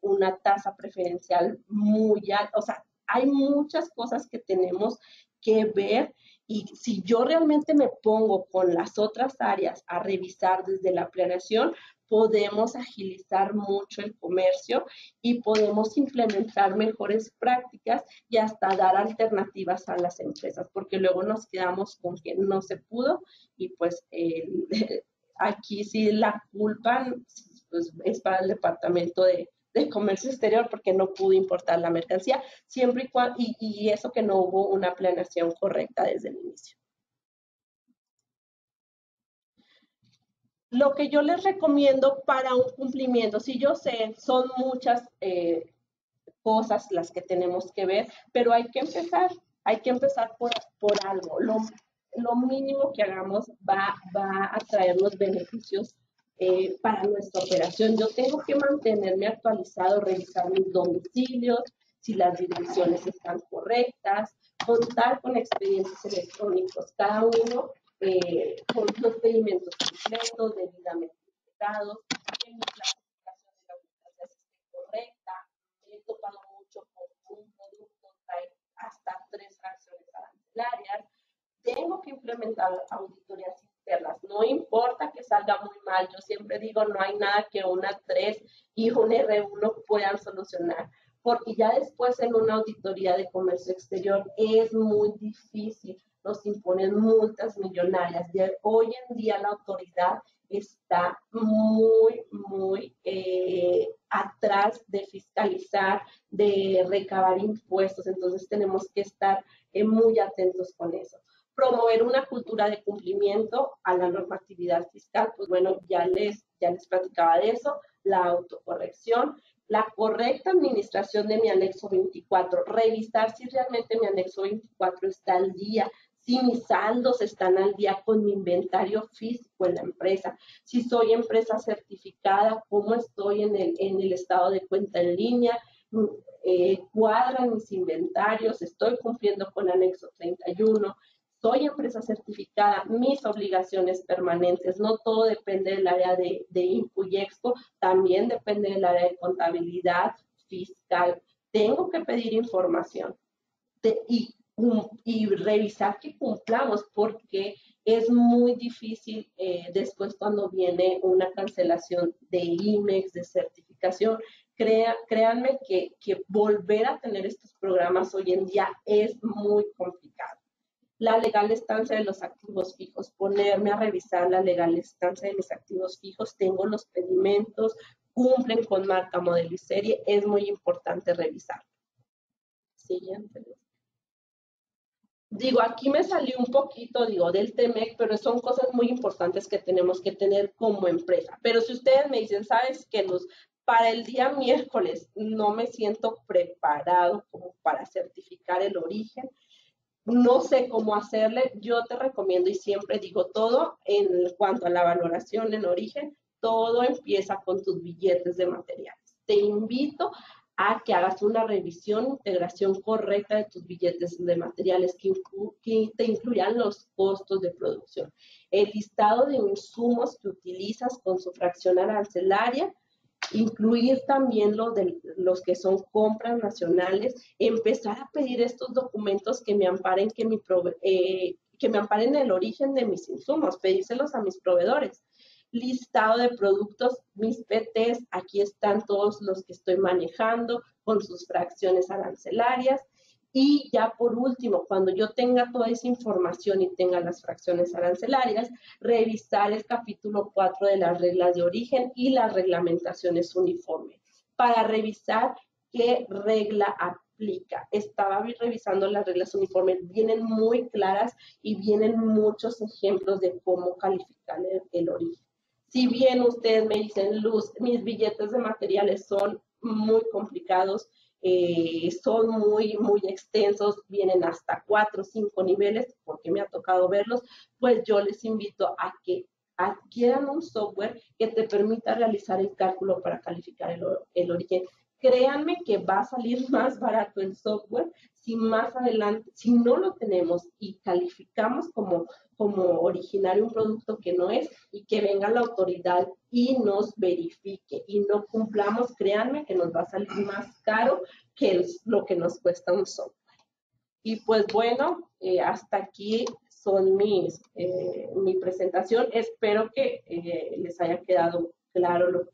una tasa preferencial muy alta. O sea, hay muchas cosas que tenemos que ver y si yo realmente me pongo con las otras áreas a revisar desde la planeación, podemos agilizar mucho el comercio y podemos implementar mejores prácticas y hasta dar alternativas a las empresas, porque luego nos quedamos con que no se pudo y pues aquí sí la culpa pues, es para el departamento de comercio exterior porque no pudo importar la mercancía, siempre y cuando, y eso que no hubo una planeación correcta desde el inicio. Lo que yo les recomiendo para un cumplimiento, si yo sé, son muchas cosas las que tenemos que ver, pero hay que empezar por algo. Lo mínimo que hagamos va a traernos beneficios para nuestra operación. Yo tengo que mantenerme actualizado, revisar mis domicilios, si las direcciones están correctas, contar con expedientes electrónicos, cada uno con los pedimentos completos, debidamente explicados, que mi clasificación de la mercancía esté correcta. He topado mucho con un producto trae hasta 3 fracciones arancelarias. Tengo que implementar auditorías internas. No importa que salga muy mal. Yo siempre digo, no hay nada que una 3 y un R1 puedan solucionar. Porque ya después en una auditoría de comercio exterior es muy difícil. Nos imponen multas millonarias. Hoy en día la autoridad está muy atrás de fiscalizar, de recabar impuestos. Entonces tenemos que estar muy atentos con eso. Promover una cultura de cumplimiento a la normatividad fiscal, pues bueno, ya les platicaba de eso, la autocorrección, la correcta administración de mi anexo 24, revisar si realmente mi anexo 24 está al día, si mis saldos están al día con mi inventario físico en la empresa, si soy empresa certificada, cómo estoy en el estado de cuenta en línea, cuadran mis inventarios, estoy cumpliendo con anexo 31, soy empresa certificada, mis obligaciones permanentes, no todo depende del área de Inpu y Expo, también depende del área de contabilidad fiscal. Tengo que pedir información y revisar que cumplamos, porque es muy difícil después cuando viene una cancelación de IMEX, de certificación. Créanme que volver a tener estos programas hoy en día es muy complicado. La legal estancia de los activos fijos, ponerme a revisar la legal estancia de mis activos fijos, tengo los pedimentos, cumplen con marca, modelo y serie, es muy importante revisar. Siguiente. Digo, aquí me salió un poquito, del TEMEC, pero son cosas muy importantes que tenemos que tener como empresa. Pero si ustedes me dicen, ¿sabes qué, Luz? Para el día miércoles no me siento preparado como para certificar el origen, no sé cómo hacerle, yo te recomiendo y siempre digo todo en cuanto a la valoración en origen, todo empieza con tus billetes de materiales. Te invito a que hagas una revisión, integración correcta de tus billetes de materiales que te incluyan los costos de producción, el listado de insumos que utilizas con su fracción arancelaria incluir también los que son compras nacionales, empezar a pedir estos documentos que me amparen, que me amparen el origen de mis insumos, pedírselos a mis proveedores. Listado de productos, mis PTs, aquí están todos los que estoy manejando con sus fracciones arancelarias. Y ya por último, cuando yo tenga toda esa información y tenga las fracciones arancelarias, revisar el capítulo 4 de las reglas de origen y las reglamentaciones uniformes para revisar qué regla aplica. Estaba revisando las reglas uniformes, vienen muy claras y vienen muchos ejemplos de cómo calificar el origen. Si bien ustedes me dicen, Luz, mis billetes de materiales son muy complicados, son muy extensos, vienen hasta 4 o 5 niveles, porque me ha tocado verlos, pues yo les invito a que adquieran un software que te permita realizar el cálculo para calificar el origen. Créanme que va a salir más barato el software si más adelante, si no lo tenemos y calificamos como originario un producto que no es, y que venga la autoridad y nos verifique y no cumplamos, créanme que nos va a salir más caro que lo que nos cuesta un software. Y pues bueno, hasta aquí son mi presentación. Espero que les haya quedado claro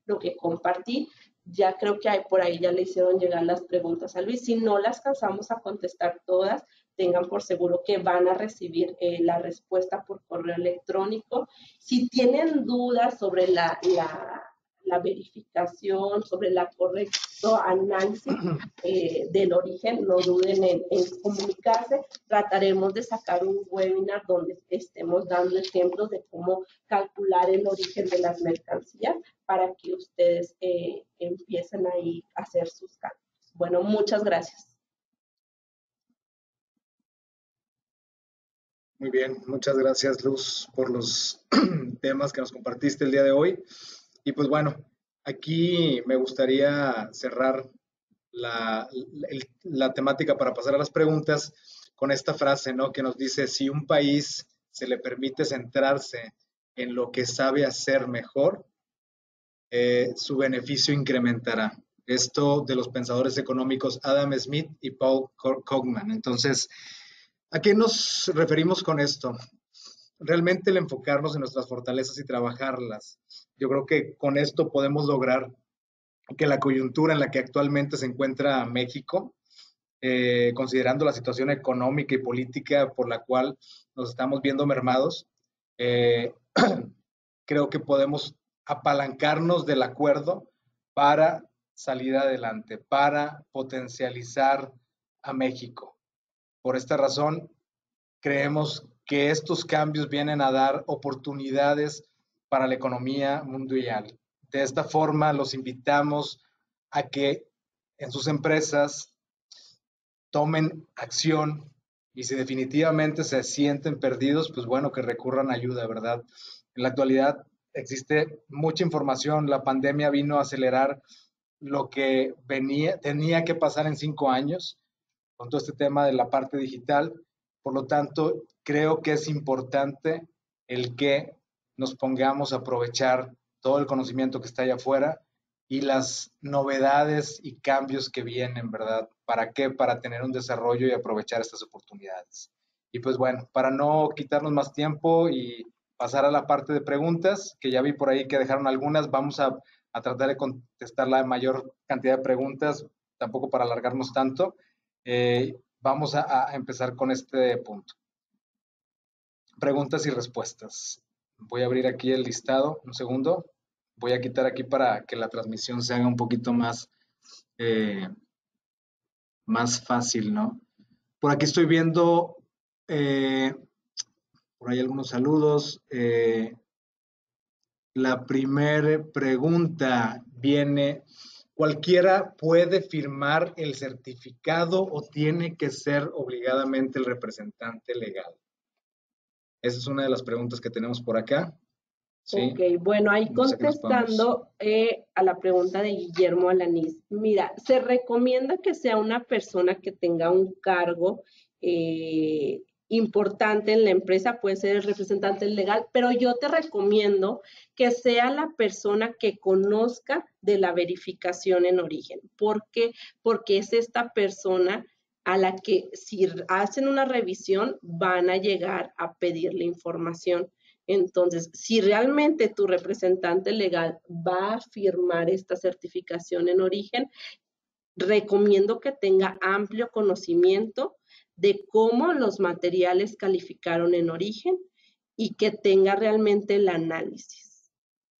lo que compartí. Ya creo que por ahí ya le hicieron llegar las preguntas a Luis. Si no las alcanzamos a contestar todas, tengan por seguro que van a recibir la respuesta por correo electrónico. Si tienen dudas sobre la verificación, sobre el correcto análisis del origen, no duden en comunicarse. Trataremos de sacar un webinar donde estemos dando ejemplos de cómo calcular el origen de las mercancías para que ustedes empiecen ahí a hacer sus cálculos. Bueno, muchas gracias. Muy bien, muchas gracias, Luz, por los temas que nos compartiste el día de hoy. Y pues bueno, aquí me gustaría cerrar la temática para pasar a las preguntas con esta frase, ¿no? Que nos dice, si un país se le permite centrarse en lo que sabe hacer mejor, su beneficio incrementará. Esto de los pensadores económicos Adam Smith y Paul Krugman. Entonces, ¿a qué nos referimos con esto? Realmente el enfocarnos en nuestras fortalezas y trabajarlas. Yo creo que con esto podemos lograr que la coyuntura en la que actualmente se encuentra México, considerando la situación económica y política por la cual nos estamos viendo mermados, creo que podemos apalancarnos del acuerdo para salir adelante, para potencializar a México. Por esta razón, creemos que estos cambios vienen a dar oportunidades para la economía mundial. De esta forma, los invitamos a que en sus empresas tomen acción y si definitivamente se sienten perdidos, pues bueno, que recurran a ayuda, ¿verdad? En la actualidad existe mucha información, la pandemia vino a acelerar lo que tenía que pasar en 5 años con todo este tema de la parte digital. Por lo tanto, creo que es importante el que nos pongamos a aprovechar todo el conocimiento que está allá afuera y las novedades y cambios que vienen, ¿verdad? ¿Para qué? Para tener un desarrollo y aprovechar estas oportunidades. Y pues bueno, para no quitarnos más tiempo y pasar a la parte de preguntas, que ya vi por ahí que dejaron algunas, vamos a tratar de contestar la mayor cantidad de preguntas, tampoco para alargarnos tanto. Vamos a empezar con este punto. Preguntas y respuestas. Voy a abrir aquí el listado, un segundo. Voy a quitar aquí para que la transmisión se haga un poquito más fácil, ¿no? Por aquí estoy viendo por ahí algunos saludos. La primera pregunta viene, ¿cualquiera puede firmar el certificado o tiene que ser obligadamente el representante legal? Esa es una de las preguntas que tenemos por acá. ¿Sí? Ok, bueno, ahí contestando a la pregunta de Guillermo Alanís. Mira, se recomienda que sea una persona que tenga un cargo importante en la empresa, puede ser el representante legal, pero yo te recomiendo que sea la persona que conozca de la verificación en origen. ¿Por qué? Porque es esta persona a la que si hacen una revisión van a llegar a pedirle información. Entonces, si realmente tu representante legal va a firmar esta certificación en origen, recomiendo que tenga amplio conocimiento de cómo los materiales calificaron en origen y que tenga realmente el análisis.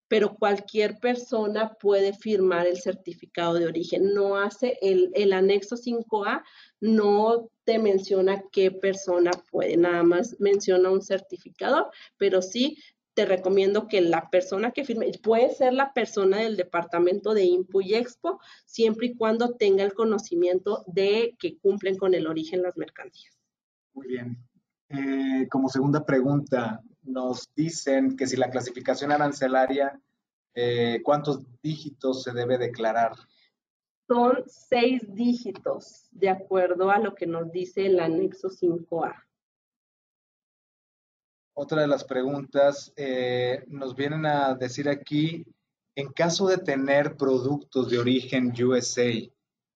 Pero cualquier persona puede firmar el certificado de origen. No hace el anexo 5A, no te menciona qué persona puede, nada más menciona un certificador, pero sí te recomiendo que la persona que firme, puede ser la persona del departamento de INPU y Expo, siempre y cuando tenga el conocimiento de que cumplen con el origen las mercancías. Muy bien. Como segunda pregunta, nos dicen que si la clasificación arancelaria, ¿cuántos dígitos se debe declarar? Son 6 dígitos, de acuerdo a lo que nos dice el anexo 5A. Otra de las preguntas, nos vienen a decir aquí, en caso de tener productos de origen USA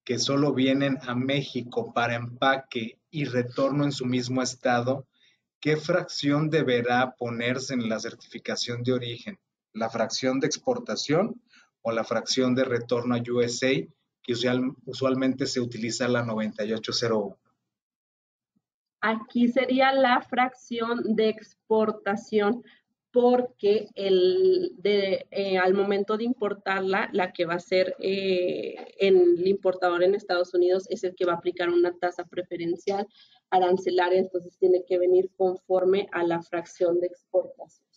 que solo vienen a México para empaque y retorno en su mismo estado, ¿qué fracción deberá ponerse en la certificación de origen? ¿La fracción de exportación o la fracción de retorno a USA, que usualmente se utiliza la 9801? Aquí sería la fracción de exportación porque al momento de importarla, la que va a ser el importador en Estados Unidos es el que va a aplicar una tasa preferencial arancelaria, entonces tiene que venir conforme a la fracción de exportación.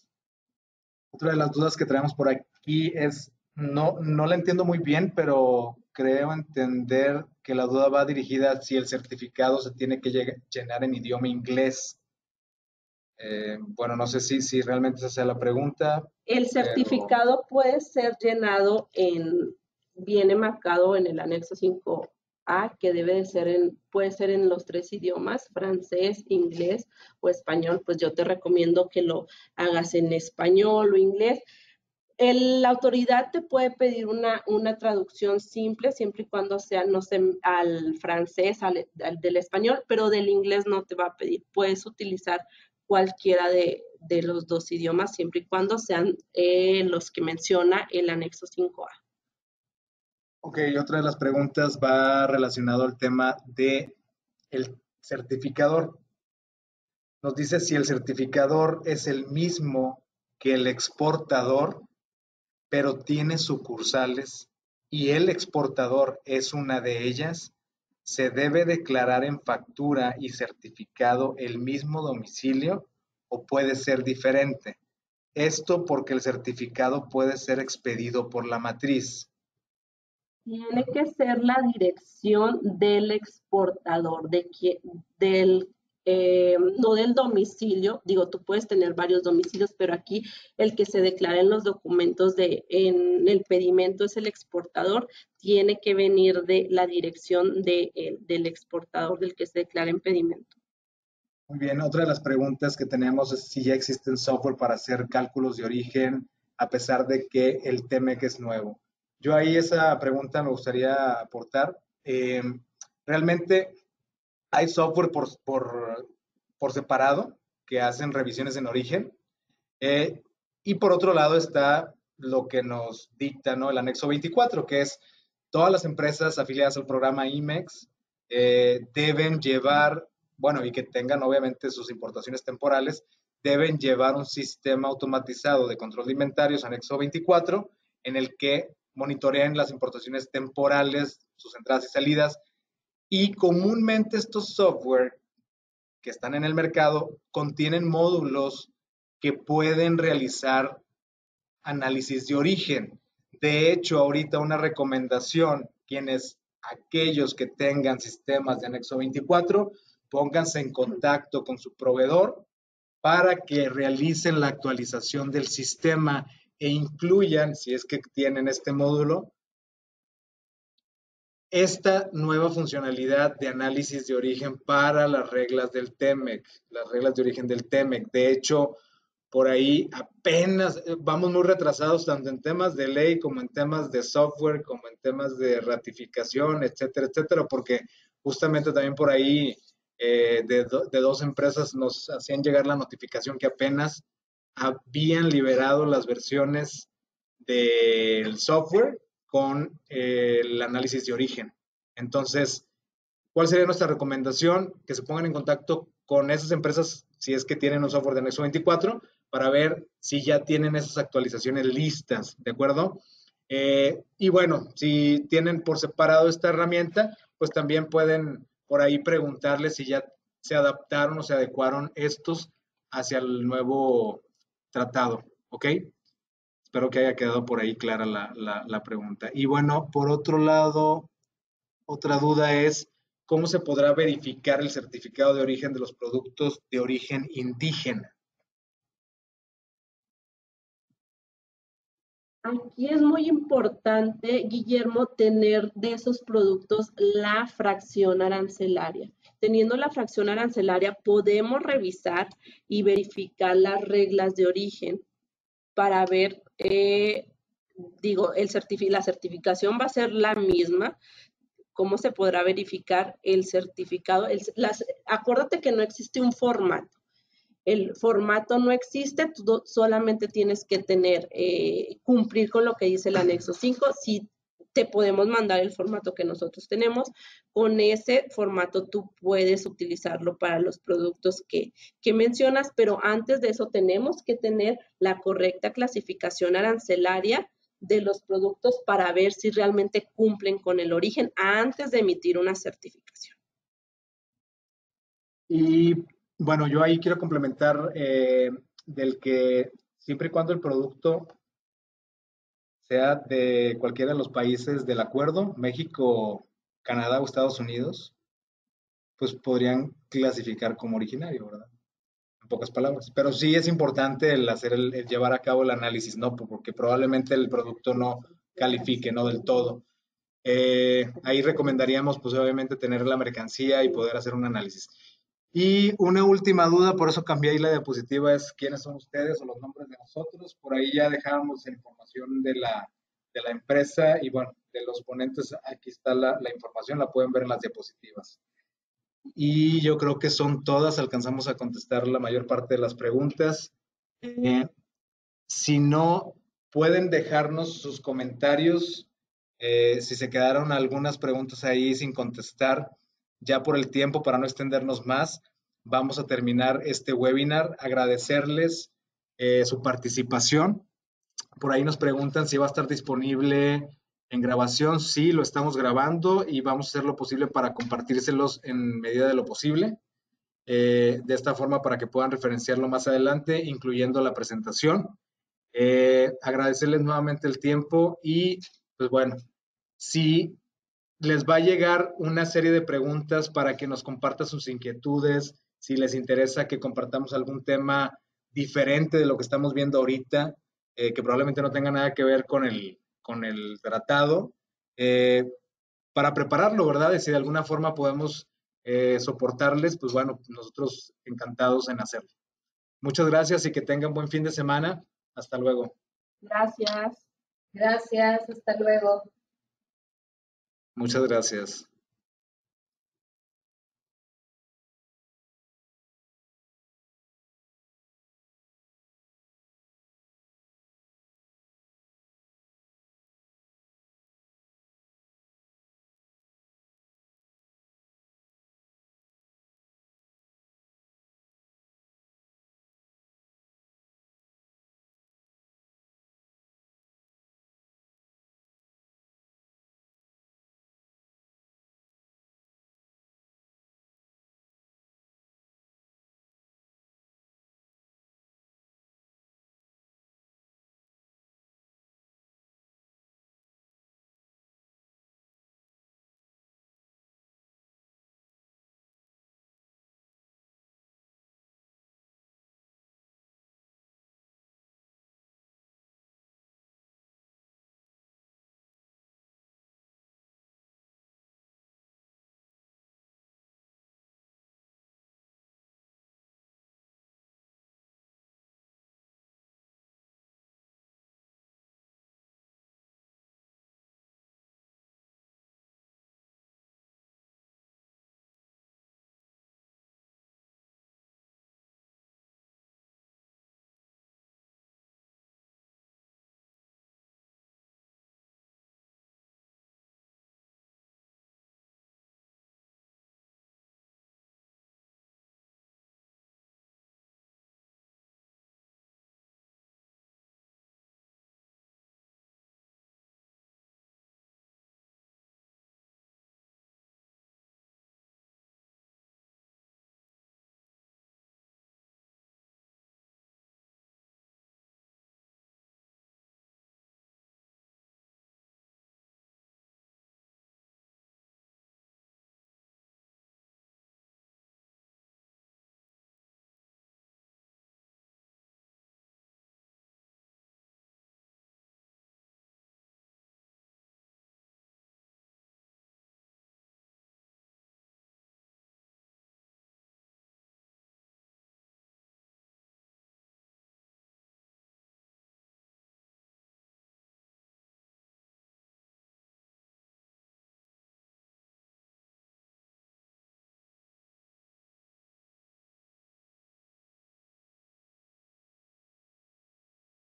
Otra de las dudas que traemos por aquí es, no la entiendo muy bien, pero creo entender que la duda va dirigida a si el certificado se tiene que llenar en idioma inglés. Bueno, no sé si realmente esa sea la pregunta. El certificado puede ser llenado viene marcado en el anexo 5A, que debe de ser puede ser en los 3 idiomas, francés, inglés o español. Pues yo te recomiendo que lo hagas en español o inglés. La autoridad te puede pedir una traducción simple, siempre y cuando sea, no sé, al francés, al del español, pero del inglés no te va a pedir. Puedes utilizar cualquiera de los 2 idiomas, siempre y cuando sean los que menciona el anexo 5A. Ok, otra de las preguntas va relacionado al tema de el certificador. Nos dice si el certificador es el mismo que el exportador, pero tiene sucursales y el exportador es una de ellas. ¿Se debe declarar en factura y certificado el mismo domicilio o puede ser diferente? Esto porque el certificado puede ser expedido por la matriz. Tiene que ser la dirección del exportador, no del domicilio. Digo, tú puedes tener varios domicilios, pero aquí el que se declara en los documentos en el pedimento es el exportador. Tiene que venir de la dirección del exportador del que se declara en pedimento. Muy bien, otra de las preguntas que tenemos es si ya existen software para hacer cálculos de origen a pesar de que el TEMEC es nuevo. Yo ahí esa pregunta me gustaría aportar. Realmente hay software por separado que hacen revisiones en origen. Y por otro lado está lo que nos dicta, ¿no? El anexo 24, que es todas las empresas afiliadas al programa IMEX deben llevar, bueno, y que tengan obviamente sus importaciones temporales, deben llevar un sistema automatizado de control de inventarios, anexo 24, en el que monitorean las importaciones temporales, sus entradas y salidas, y comúnmente estos software que están en el mercado contienen módulos que pueden realizar análisis de origen. De hecho, ahorita una recomendación, aquellos que tengan sistemas de anexo 24, pónganse en contacto con su proveedor para que realicen la actualización del sistema e incluyan, si es que tienen este módulo, esta nueva funcionalidad de análisis de origen para las reglas del TEMEC, las reglas de origen del TEMEC. De hecho, por ahí apenas vamos muy retrasados tanto en temas de ley como en temas de software, como en temas de ratificación, etcétera, etcétera, porque justamente también por ahí de dos empresas nos hacían llegar la notificación que apenas habían liberado las versiones del software con el análisis de origen. Entonces, ¿cuál sería nuestra recomendación? Que se pongan en contacto con esas empresas si es que tienen un software de Nexo 24 para ver si ya tienen esas actualizaciones listas, ¿de acuerdo? Y bueno, si tienen por separado esta herramienta, pues también pueden por ahí preguntarles si ya se adaptaron o se adecuaron estos hacia el nuevo tratado, ¿ok? Espero que haya quedado por ahí clara la pregunta. Y bueno, por otro lado, otra duda es, ¿cómo se podrá verificar el certificado de origen de los productos de origen indígena? Aquí es muy importante, Guillermo, tener de esos productos la fracción arancelaria. Teniendo la fracción arancelaria, podemos revisar y verificar las reglas de origen para ver, la certificación va a ser la misma. ¿Cómo se podrá verificar el certificado? Acuérdate que no existe un formato. El formato no existe, tú solamente tienes que cumplir con lo que dice el anexo 5. Si te podemos mandar el formato que nosotros tenemos, con ese formato tú puedes utilizarlo para los productos que mencionas, pero antes de eso tenemos que tener la correcta clasificación arancelaria de los productos para ver si realmente cumplen con el origen antes de emitir una certificación. Y bueno, yo ahí quiero complementar del que siempre y cuando el producto sea de cualquiera de los países del acuerdo, México, Canadá o Estados Unidos, pues podrían clasificar como originario, ¿verdad? En pocas palabras. Pero sí es importante el llevar a cabo el análisis, ¿no? Porque probablemente el producto no califique, ¿no? Del todo. Ahí recomendaríamos, pues obviamente, tener la mercancía y poder hacer un análisis. Y una última duda, por eso cambié ahí la diapositiva, es quiénes son ustedes o los nombres de nosotros. Por ahí ya dejamos información de la empresa y bueno, de los ponentes, aquí está la información, la pueden ver en las diapositivas. Y yo creo que son todas, alcanzamos a contestar la mayor parte de las preguntas. Si no, pueden dejarnos sus comentarios. Si se quedaron algunas preguntas ahí sin contestar, ya por el tiempo, para no extendernos más, vamos a terminar este webinar. Agradecerles su participación. Por ahí nos preguntan si va a estar disponible en grabación. Sí, lo estamos grabando y vamos a hacer lo posible para compartírselos en medida de lo posible. De esta forma para que puedan referenciarlo más adelante, incluyendo la presentación. Agradecerles nuevamente el tiempo y pues bueno, si les va a llegar una serie de preguntas para que nos compartan sus inquietudes, si les interesa que compartamos algún tema diferente de lo que estamos viendo ahorita, que probablemente no tenga nada que ver con el tratado, para prepararlo, ¿verdad? Y si de alguna forma podemos soportarles, pues bueno, nosotros encantados en hacerlo. Muchas gracias y que tengan buen fin de semana. Hasta luego. Gracias. Gracias, hasta luego. Muchas gracias.